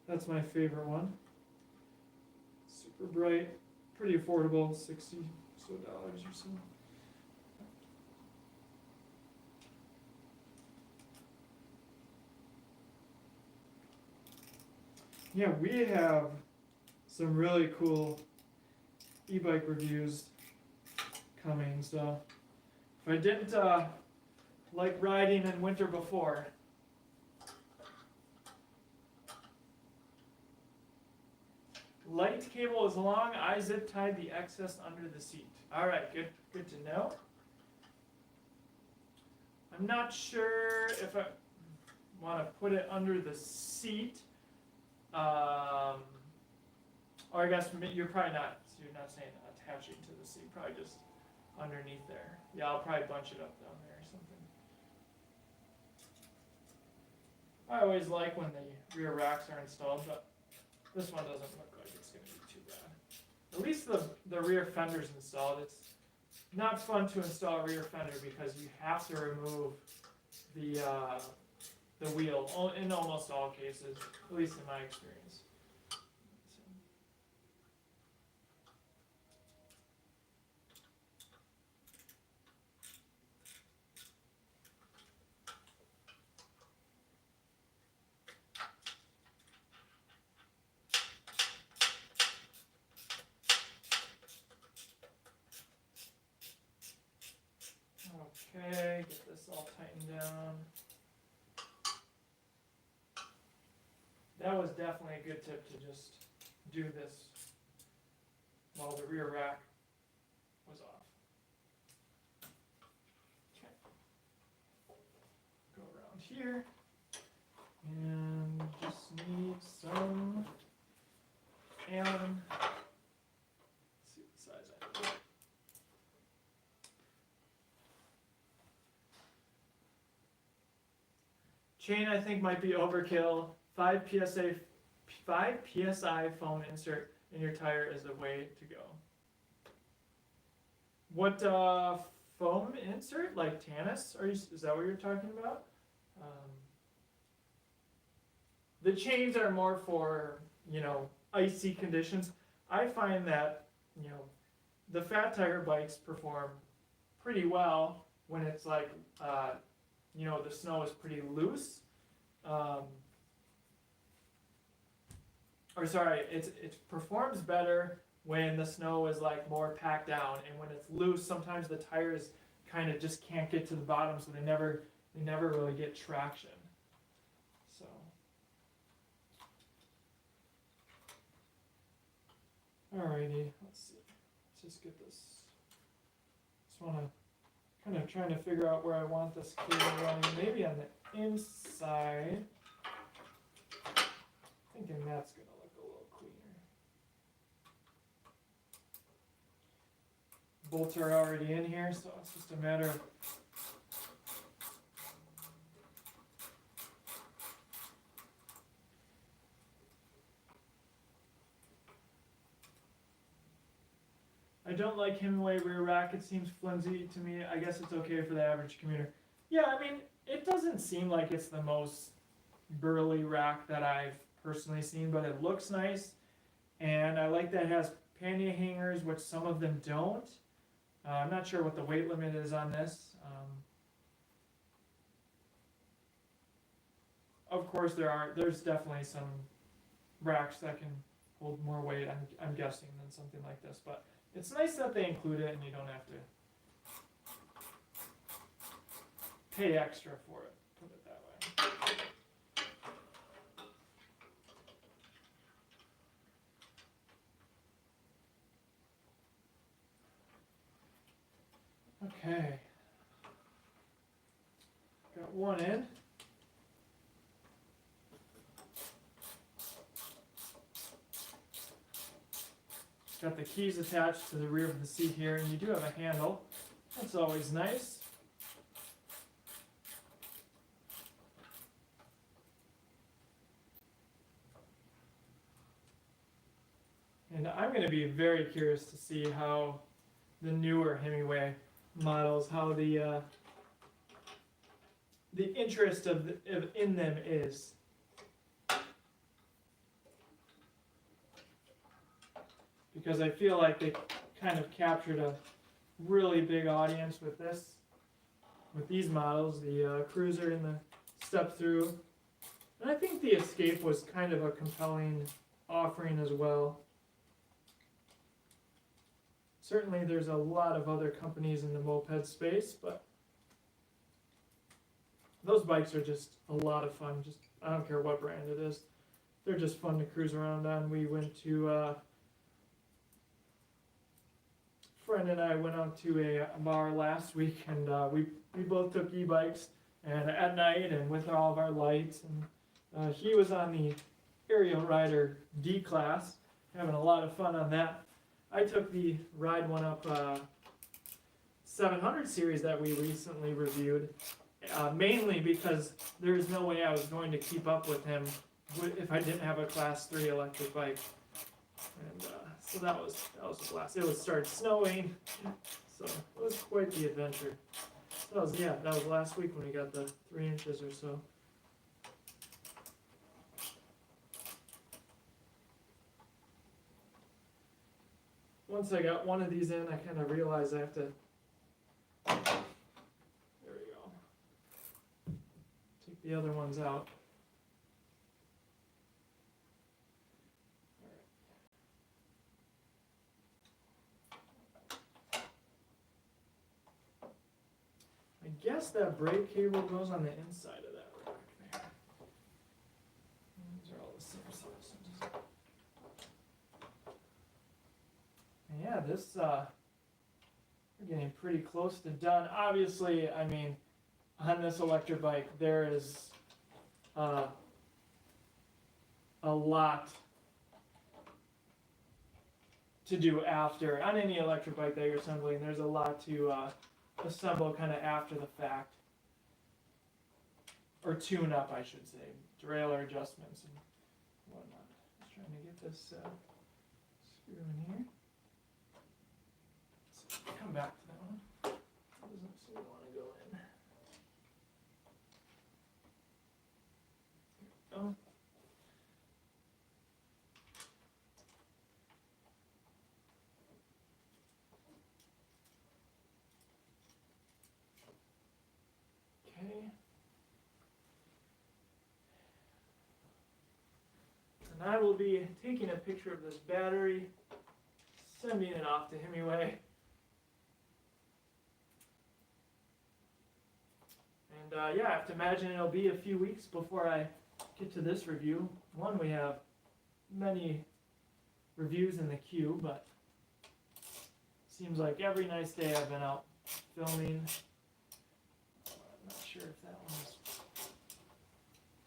That's my favorite one. Super bright, pretty affordable, $60 or so. Yeah, we have some really cool e-bike reviews coming, so if I didn't like riding in winter before, light cable is long, I zip tied the excess under the seat. Alright, good to know. I'm not sure if I want to put it under the seat. Or I guess you're probably not, so you're not saying attaching to the seat, probably just underneath there. Yeah, I'll probably bunch it up down there or something. I always like when the rear racks are installed, but this one doesn't look like it's going to be too bad. At least the rear fender's installed. It's not fun to install a rear fender because you have to remove the wheel in almost all cases, at least in my experience. Okay, get this all tightened down. That was definitely a good tip to just do this while the rear rack was off. Okay. Go around here and just need some Allen. Let's see what size I need. Chain I think might be overkill. 5 psi foam insert in your tire is the way to go. What foam insert? Like Tannis? Is that what you're talking about? The chains are more for, icy conditions. I find that, the fat tire bikes perform pretty well when it's like, the snow is pretty loose. It performs better when the snow is like more packed down, and when it's loose, sometimes the tires kind of just can't get to the bottom, so they never really get traction. So. Alrighty, let's see. Let's just get this. Just want to kind of trying to figure out where I want this cable running. Maybe on the inside. Thinking that's going to look a little cleaner. Bolts are already in here, so it's just a matter of I don't like Himiway rear rack. It seems flimsy to me. I guess it's okay for the average commuter. Yeah, I mean, it doesn't seem like it's the most burly rack that I've personally seen, but it looks nice. And I like that it has pannier hangers, which some of them don't. I'm not sure what the weight limit is on this. Of course, there's definitely some racks that can hold more weight, I'm guessing, than something like this. But it's nice that they include it and you don't have to pay extra for it, put it that way. Okay. Got one in. got the keys attached to the rear of the seat here, and you do have a handle. That's always nice. And I'm going to be very curious to see how the newer Himiway models, how the interest in them is. Because I feel like they kind of captured a really big audience with these models, the Cruiser and the step through. And I think the Escape was kind of a compelling offering as well. Certainly there's a lot of other companies in the moped space, but those bikes are just a lot of fun. Just, I don't care what brand it is. They're just fun to cruise around on. We went to, friend and I went out to a bar last week, and we both took e-bikes, and at night and with all of our lights, and he was on the Aerial Rider D class, having a lot of fun on that. I took the Ride One Up 700 series that we recently reviewed, mainly because there is no way I was going to keep up with him if I didn't have a Class 3 electric bike. And so that was a blast. It started snowing, so it was quite the adventure. So that was last week when we got the 3 inches or so. Once I got one of these in, I kind of realized I have to, there we go, take the other ones out. I guess that brake cable goes on the inside of that rack there. These are all the same size. Yeah, this, we're getting pretty close to done. Obviously, I mean, on this electric bike, there is a lot to do after. On any electric bike that you're assembling, there's a lot to assemble kind of after the fact. Or tune up, I should say. Derailleur adjustments and whatnot. Just trying to get this screw in here. Come back to that one. It doesn't seem to want to go in. There we go. Okay. And I will be taking a picture of this battery, sending it off to Himiway. And yeah, I have to imagine it'll be a few weeks before I get to this review. One, we have many reviews in the queue, but seems like every nice day I've been out filming. I'm not sure if that one's...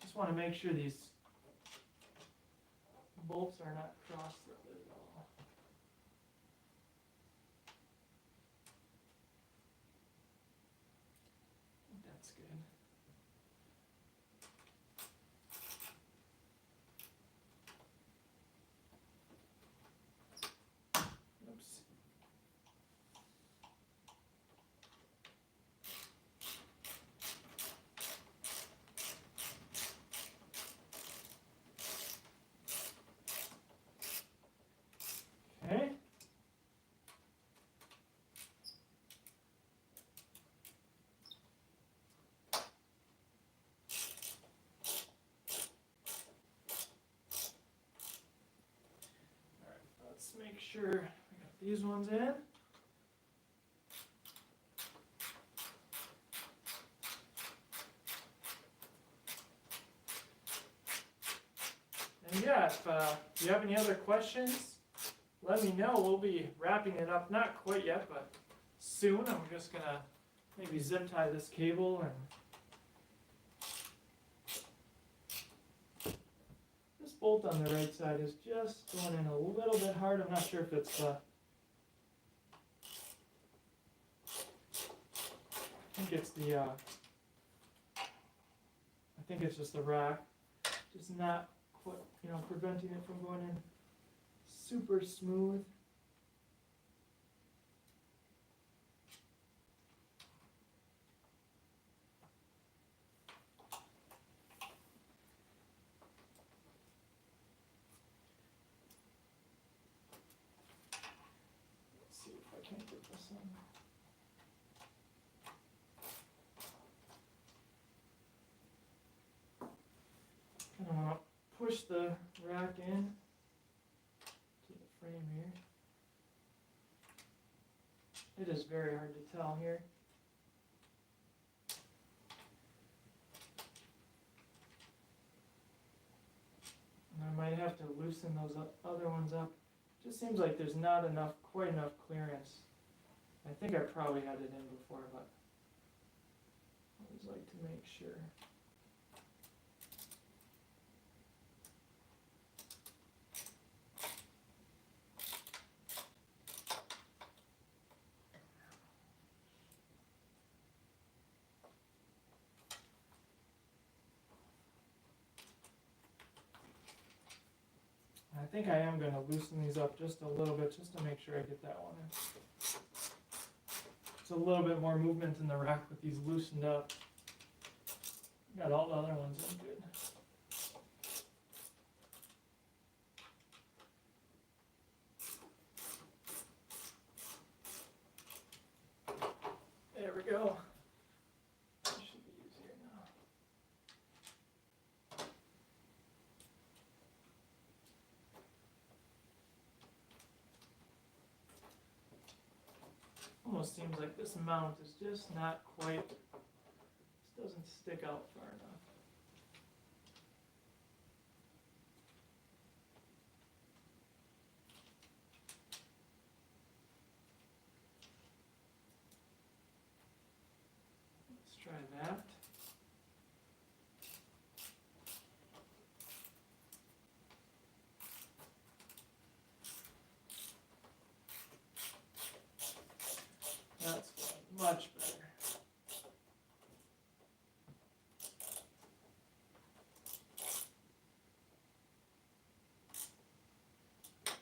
Just want to make sure these bolts are not cross-threaded at all. That's good. Oops. Okay. Let's make sure we got these ones in. And yeah, if you have any other questions, let me know. We'll be wrapping it up, not quite yet, but soon. I'm just gonna maybe zip tie this cable and just bolt on the right side is just going in a little bit hard. I'm not sure if it's I think it's the I think it's just the rack, just not quite, preventing it from going in super smooth. Let's see if I can get this on. Kind of want to push the rack in to the frame here. It is very hard to tell here. And I might have to loosen those other ones up. Just seems like there's not quite enough clearance. I think I probably had it in before, but I always like to make sure. I think I am going to loosen these up just a little bit, just to make sure I get that one in. It's a little bit more movement in the rack with these loosened up. Got all the other ones in good. There we go. That should be easier now. Almost seems like this mount is just not quite, just doesn't stick out far enough. Let's try that. That's going much better.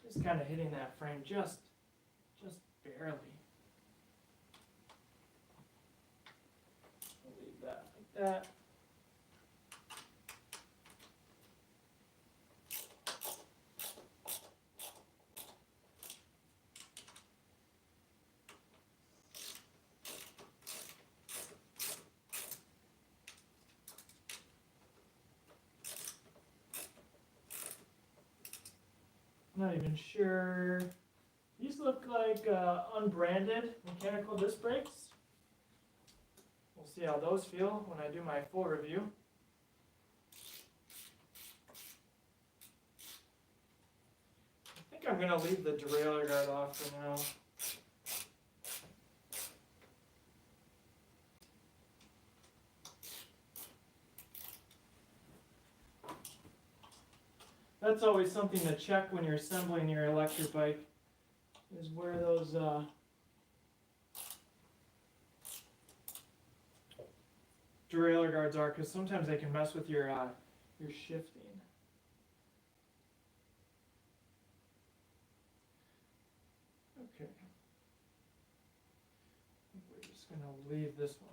Just kind of hitting that frame just barely. I'll leave that like that. I'm not even sure. These look like unbranded mechanical disc brakes. We'll see how those feel when I do my full review. I think I'm going to leave the derailleur guard off for now. That's always something to check when you're assembling your electric bike, is where those derailleur guards are, because sometimes they can mess with your shifting. Okay. I think we're just going to leave this one.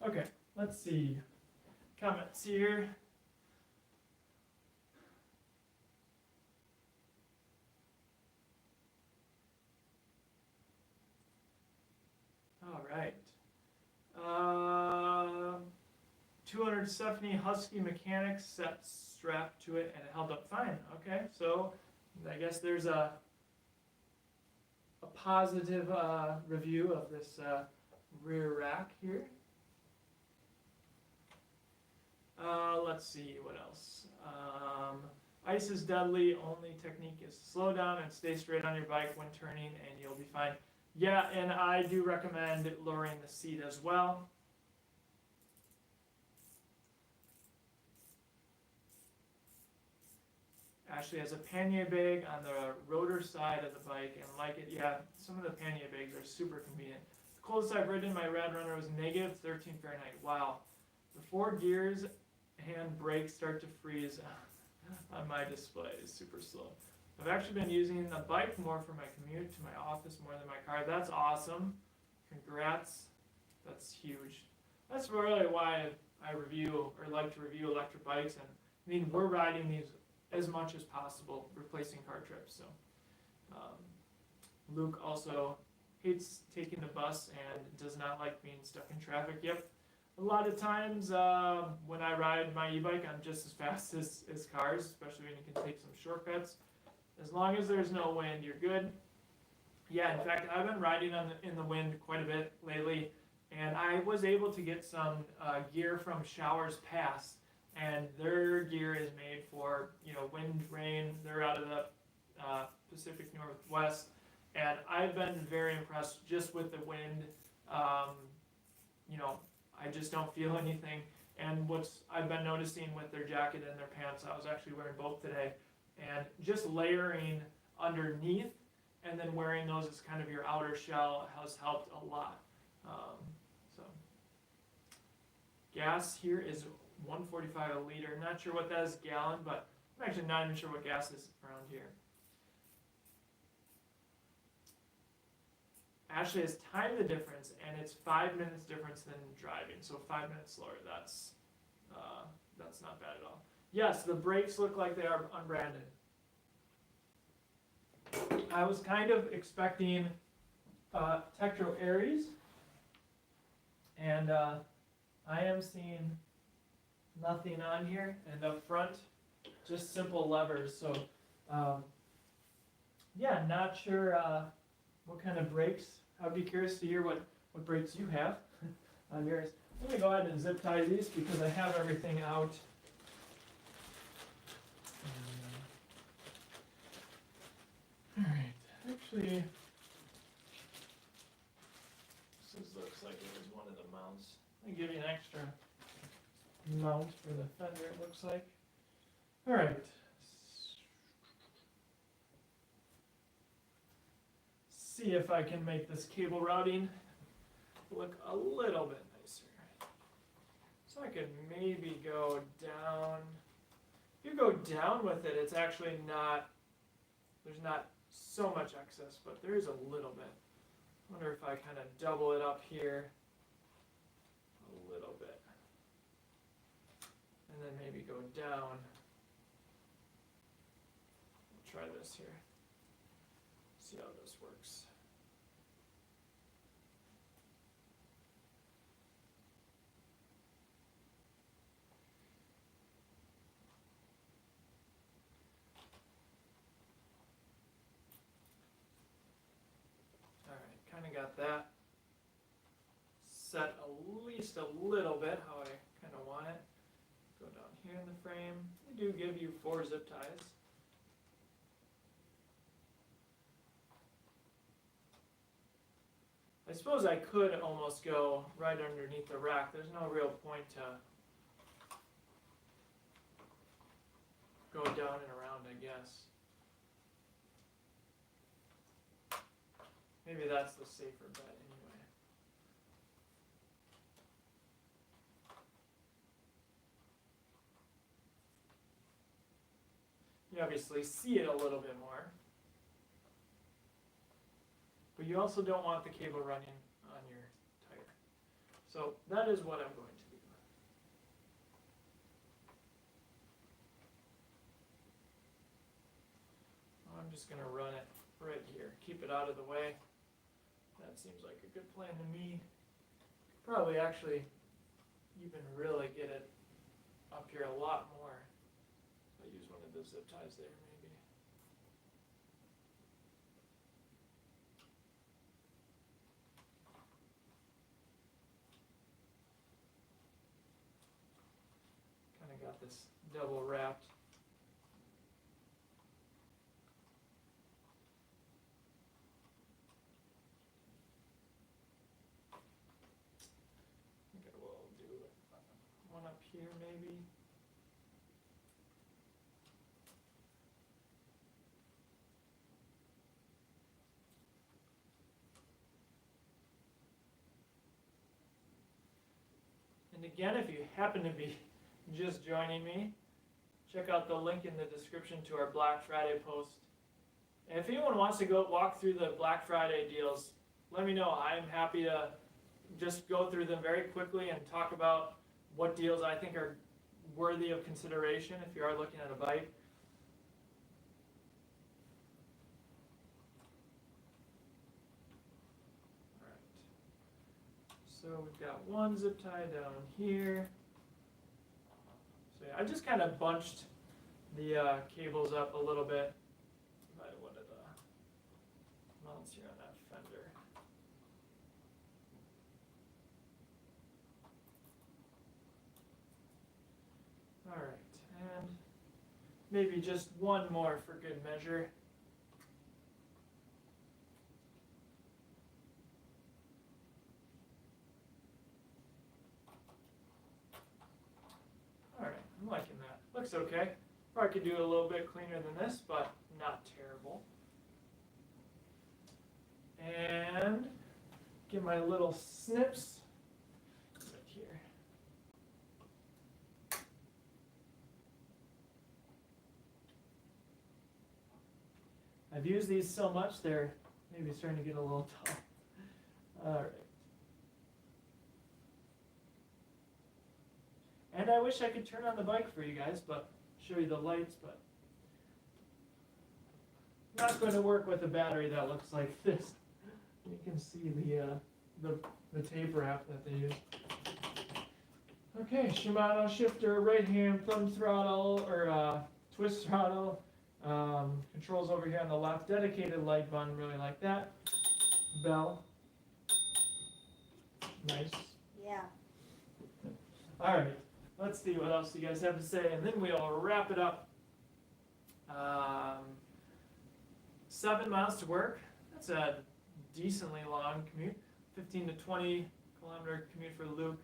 Okay, let's see. Comments here. All right. 270 Husky Mechanics set strapped to it and it held up fine. Okay, so I guess there's a positive review of this rear rack here. Let's see what else. Ice is deadly. Only technique is to slow down and stay straight on your bike when turning, and you'll be fine. Yeah, and I do recommend lowering the seat as well. Ashley has a pannier bag on the rotor side of the bike and like it. Yeah, some of the pannier bags are super convenient. The coldest I've ridden my Rad Runner was negative 13 Fahrenheit. Wow. The 4 gears and brakes start to freeze on my display. It's super slow. I've actually been using the bike more for my commute to my office more than my car. That's awesome. Congrats. That's huge. That's really why I review or like to review electric bikes. And I mean, we're riding these as much as possible, replacing car trips. So Luke also hates taking the bus and does not like being stuck in traffic. Yep. A lot of times when I ride my e-bike, I'm just as fast as cars, especially when you can take some shortcuts. As long as there's no wind, you're good. Yeah, in fact, I've been riding in the wind quite a bit lately, and I was able to get some gear from Showers Pass, and their gear is made for, wind, rain. They're out of the Pacific Northwest, and I've been very impressed just with the wind. I just don't feel anything. And what's I've been noticing with their jacket and their pants, I was actually wearing both today, and just layering underneath and then wearing those as kind of your outer shell has helped a lot. So gas here is 145 a liter. Not sure what that is gallon, but I'm actually not even sure what gas is around here. Ashley has timed the difference, and it's 5 minutes difference than driving, so 5 minutes slower. That's not bad at all. Yes, the brakes look like they are unbranded. I was kind of expecting Tektro Aries, and I am seeing nothing on here, and up front, just simple levers. So, yeah, not sure what kind of brakes. I'd be curious to hear what brakes you have on yours. Let me go ahead and zip tie these because I have everything out. Alright, actually, this looks like it was one of the mounts. I'll give you an extra mount for the fender, it looks like. Alright. See if I can make this cable routing look a little bit nicer. So I could maybe go down. If you go down with it, it's actually not, there's not so much excess, but there is a little bit. I wonder if I kind of double it up here a little bit. And then maybe go down. We'll try this here. See how this works. Alright, kind of got that set at least a little bit how I kind of want it. Go down here in the frame. They do give you 4 zip ties. I suppose I could almost go right underneath the rack. There's no real point to go down and around, I guess. Maybe that's the safer bet anyway. You obviously see it a little bit more. But you also don't want the cable running on your tire. So that is what I'm going to do. I'm just going to run it right here. Keep it out of the way. That seems like a good plan to me. Probably actually even really get it up here a lot more. I use one of the zip ties there maybe. Kind of got this double wrapped. here maybe. And again, if you happen to be just joining me, check out the link in the description to our Black Friday post. And if anyone wants to go walk through the Black Friday deals, let me know. I'm happy to just go through them very quickly and talk about what deals I think are worthy of consideration if you are looking at a bike. Alright. So we've got one zip tie down here. So yeah, I just kind of bunched the cables up a little bit by one of the mounts here on that fender. Alright, and maybe just one more for good measure. Alright, I'm liking that. Looks okay. Probably could do a little bit cleaner than this, but not terrible. And get my little snips right here. I've used these so much, they're maybe starting to get a little tall. Alright. And I wish I could turn on the bike for you guys, but show you the lights, but not going to work with a battery that looks like this. You can see the tape wrap that they use. Okay, Shimano shifter, right hand thumb throttle or twist throttle. Controls over here on the left. Dedicated light button, really like that. Bell. Nice. Yeah. All right. Let's see what else you guys have to say, and then we'll wrap it up. 7 miles to work. That's a decently long commute. 15 to 20 kilometer commute for Luke.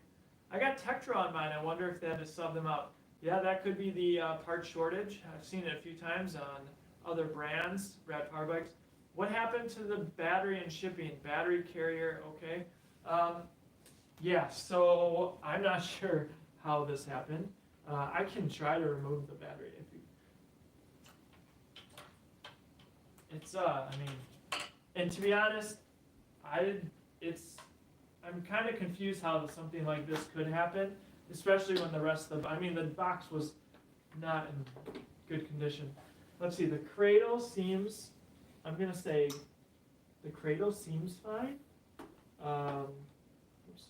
I got Tektro on mine. I wonder if they had to sub them out. Yeah, that could be the part shortage. I've seen it a few times on other brands, Rad Power Bikes. What happened to the battery and shipping? Battery carrier, okay. Yeah, so I'm not sure how this happened. I can try to remove the battery if you. It's I mean, and to be honest, I'm kind of confused how something like this could happen, especially when the rest of the box was not in good condition. Let's see, the cradle seems, I'm gonna say, the cradle seems fine. Oops.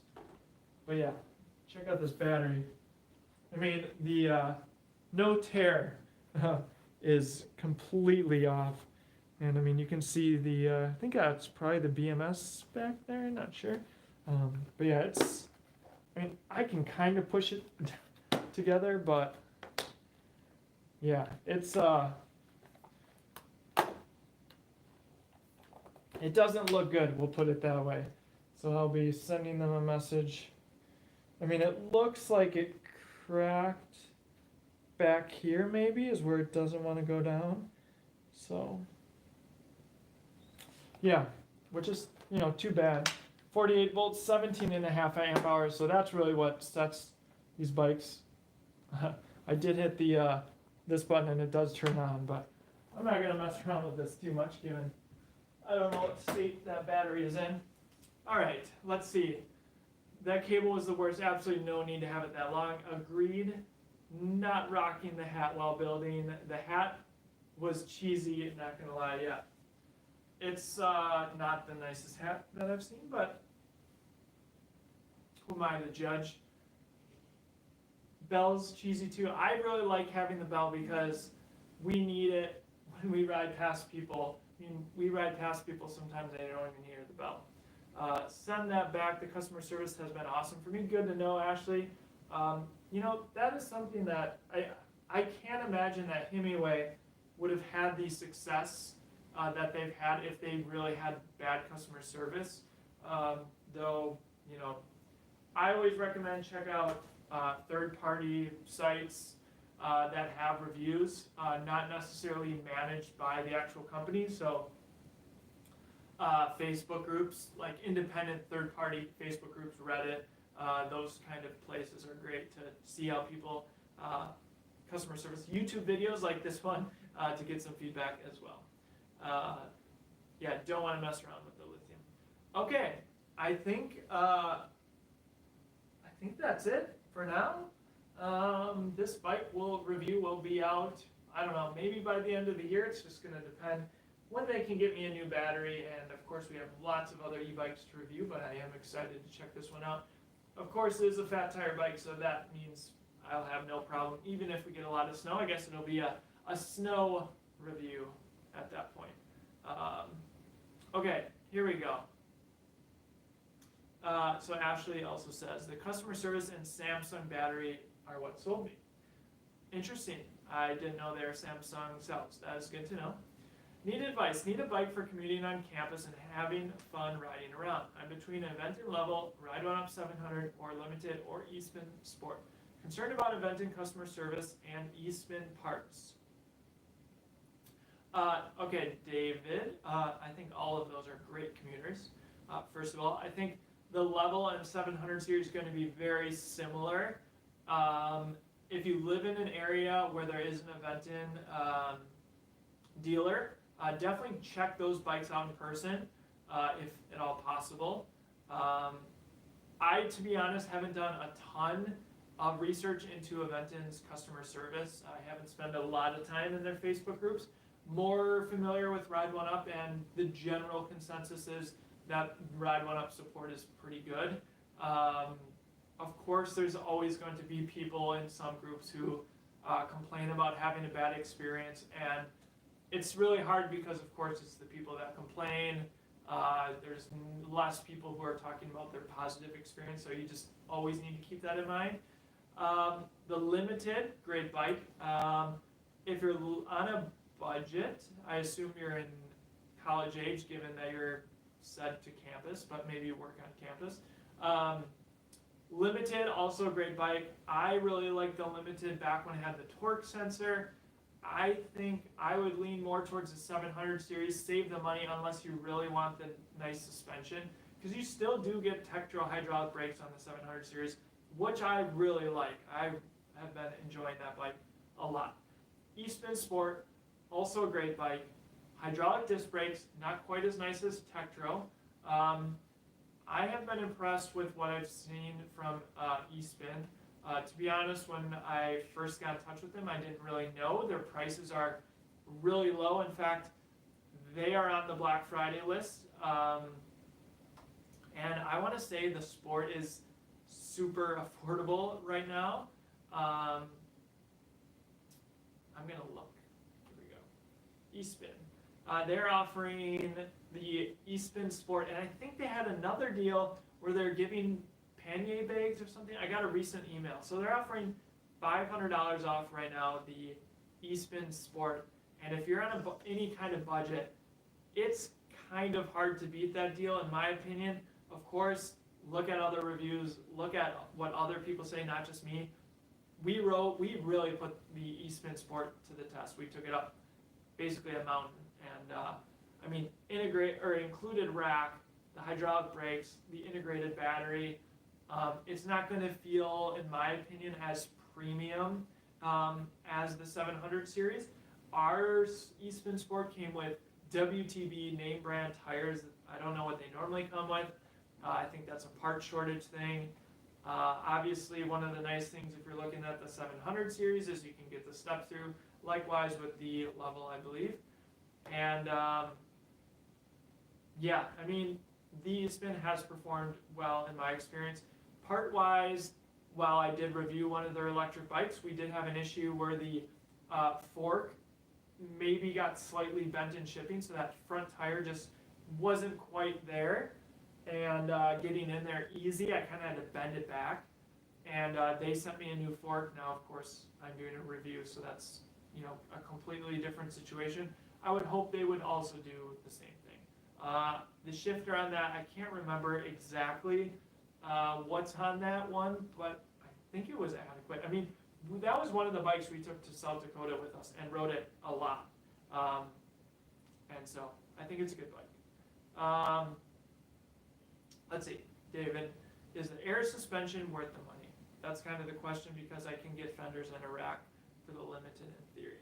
But yeah, check out this battery. I mean, the no tear is completely off. And I mean, you can see the, I think that's probably the BMS back there, not sure. But yeah, I can kind of push it together, but yeah, it doesn't look good, we'll put it that way. So I'll be sending them a message. I mean, it looks like it cracked back here maybe is where it doesn't want to go down. So yeah, which is, too bad. 48 volts, 17.5 amp hours, so that's really what sets these bikes. I did hit the this button and it does turn on, but I'm not gonna mess around with this too much given I don't know what state that battery is in. Alright, let's see. That cable was the worst, absolutely no need to have it that long. Agreed. Not rocking the hat while building. The hat was cheesy, not gonna lie, yeah. It's not the nicest hat that I've seen, but who am I to judge? Bell's cheesy too. I really like having the bell because we need it when we ride past people. I mean, we ride past people sometimes and they don't even hear the bell. Send that back. The customer service has been awesome for me. Good to know, Ashley. That is something that I can't imagine that Himiway would have had the success that they've had if they really had bad customer service. Though, I always recommend check out third-party sites that have reviews, not necessarily managed by the actual company. So Facebook groups, like independent third-party Facebook groups, Reddit, those kind of places are great to see how people, customer service, YouTube videos like this one, to get some feedback as well. Yeah, don't want to mess around with the lithium. Okay, I think that's it for now. This bike review will be out, I don't know, maybe by the end of the year. It's just going to depend when they can get me a new battery, and of course we have lots of other e-bikes to review, but I am excited to check this one out. Of course, it is a fat tire bike, so that means I'll have no problem, even if we get a lot of snow. I guess it'll be a snow review at that point. Okay, here we go. So Ashley also says, the customer service and Samsung battery are what sold me. Interesting. I didn't know they were Samsung cells. That is good to know. Need advice. Need a bike for commuting on campus and having fun riding around. I'm between Aventon Level, Ride One Up 700, or Limited, or Eastman Sport. Concerned about Aventon customer service and Eastman parts. Okay, David, I think all of those are great commuters. First of all, I think the Level and 700 series is going to be very similar. If you live in an area where there is an Aventon dealer, definitely check those bikes out in person, if at all possible. I, to be honest, haven't done a ton of research into Aventon's customer service. I haven't spent a lot of time in their Facebook groups. More familiar with Ride One Up, and the general consensus is that Ride One Up support is pretty good. Of course, there's always going to be people in some groups who complain about having a bad experience, and it's really hard because, of course, it's the people that complain. There's less people who are talking about their positive experience, so you just always need to keep that in mind. The Limited, great bike. If you're on a budget, I assume you're in college age, given that you're set to campus, but maybe you work on campus. Limited, also a great bike. I really liked the Limited back when it had the torque sensor. I think I would lean more towards the 700 series, save the money unless you really want the nice suspension, because you still do get Tektro hydraulic brakes on the 700 series, which I really like. I have been enjoying that bike a lot. Eastman Sport, also a great bike. Hydraulic disc brakes, not quite as nice as Tektro. I have been impressed with what I've seen from Eastman. To be honest, when I first got in touch with them, I didn't really know. Their prices are really low. In fact, they are on the Black Friday list. And I want to say the Sport is super affordable right now. I'm going to look. Here we go. Eastman. They're offering the Eastman Sport, and I think they had another deal where they're giving pannier bags or something. I got a recent email. So they're offering $500 off right now, the Eastman Sport. And if you're on any kind of budget, it's kind of hard to beat that deal, in my opinion. Of course, look at other reviews, look at what other people say, not just me. We really put the Eastman Sport to the test. We took it up basically a mountain. And I mean, included rack, the hydraulic brakes, the integrated battery. It's not going to feel, in my opinion, as premium as the 700 series. Our Eastman Sport came with WTB name brand tires. I don't know what they normally come with. I think that's a part shortage thing. Obviously, one of the nice things if you're looking at the 700 series is you can get the step through. Likewise with the Level, I believe. And yeah, I mean, the Eastman has performed well in my experience. Part-wise, while I did review one of their electric bikes, we did have an issue where the fork maybe got slightly bent in shipping, so that front tire just wasn't quite there. And getting in there easy, I kind of had to bend it back. And they sent me a new fork. Now, of course, I'm doing a review, so that's, you know, a completely different situation. I would hope they would also do the same thing. The shifter on that, I can't remember exactly what's on that one, but think it was adequate. I mean, that was one of the bikes we took to South Dakota with us and rode it a lot. And so I think it's a good bike. Let's see, David, is the air suspension worth the money? That's kind of the question, because I can get fenders and a rack for the limited in theory.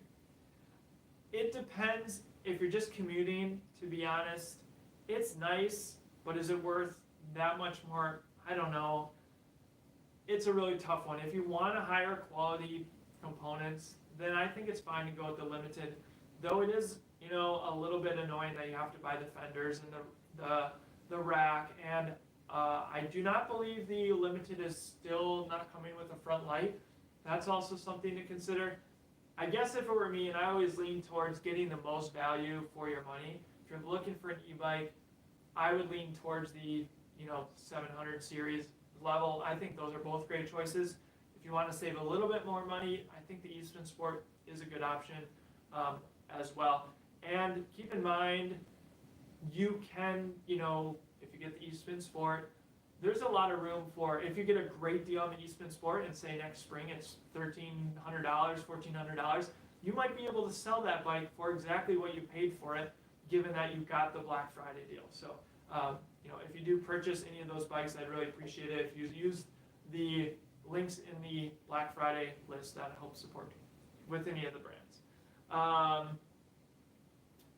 It depends. If you're just commuting, to be honest, it's nice, but is it worth that much more? I don't know. It's a really tough one. If you want a higher quality components, then I think it's fine to go with the limited, though it is, a little bit annoying that you have to buy the fenders and the rack, and I do not believe the limited is still not coming with a front light. That's also something to consider. I guess if it were me, and I always lean towards getting the most value for your money, if you're looking for an e-bike, I would lean towards the 700 series level. I think those are both great choices. If you want to save a little bit more money, I think the Eastman Sport is a good option as well. And keep in mind, you can, if you get the Eastman Sport, there's a lot of room for, if you get a great deal on the Eastman Sport and say next spring it's $1,300, $1,400, you might be able to sell that bike for exactly what you paid for it, given that you got the Black Friday deal. So, if you do purchase any of those bikes, I'd really appreciate it if you use the links in the Black Friday list. That helps support me with any of the brands.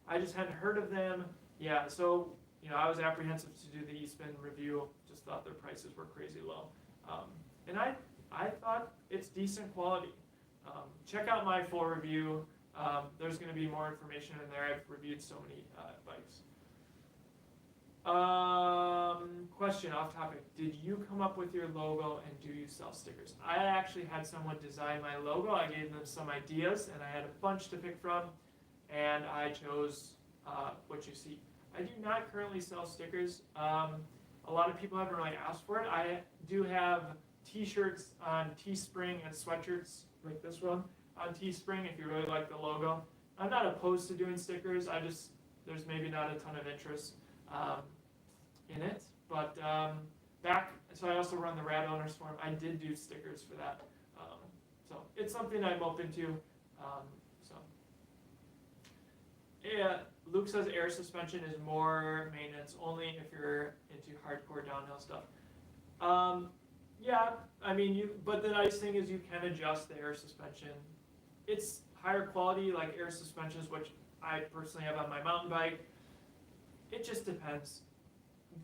I just hadn't heard of them. Yeah, so I was apprehensive to do the Eastman review. Just thought their prices were crazy low, and I thought it's decent quality. Check out my full review. There's going to be more information in there. I've reviewed so many bikes. Question off topic. Did you come up with your logo, and do you sell stickers? I actually had someone design my logo. I gave them some ideas, and I had a bunch to pick from, and I chose what you see. I do not currently sell stickers. A lot of people haven't really asked for it. I do have t-shirts on Teespring and sweatshirts like this one on Teespring if you really like the logo. I'm not opposed to doing stickers. There's maybe not a ton of interest in it. But so I also run the Rad Owners Forum. I did do stickers for that. So it's something I'm open to. Yeah, Luke says air suspension is more maintenance only if you're into hardcore downhill stuff. Yeah, I mean, but the nice thing is you can adjust the air suspension. It's higher quality like air suspensions, which I personally have on my mountain bike. It just depends.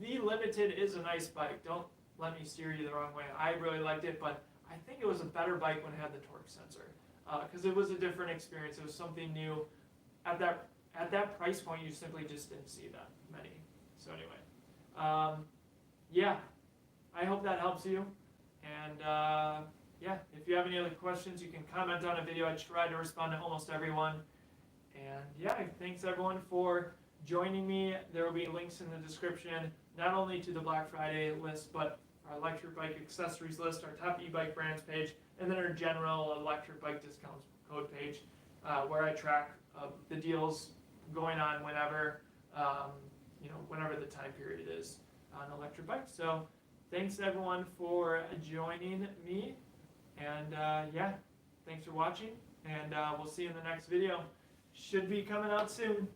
The Limited is a nice bike. Don't let me steer you the wrong way. I really liked it, but I think it was a better bike when it had the torque sensor because it was a different experience. It was something new. At that price point, you simply just didn't see that many. So anyway, yeah, I hope that helps you. And yeah, if you have any other questions, you can comment on a video. I try to respond to almost everyone. And yeah, thanks everyone for joining me. There will be links in the description, not only to the Black Friday list, but our electric bike accessories list, our top e-bike brands page, and then our general electric bike discounts code page, where I track the deals going on whenever, whenever the time period is on electric bikes. So thanks everyone for joining me, and yeah, thanks for watching, and we'll see you in the next video. Should be coming out soon.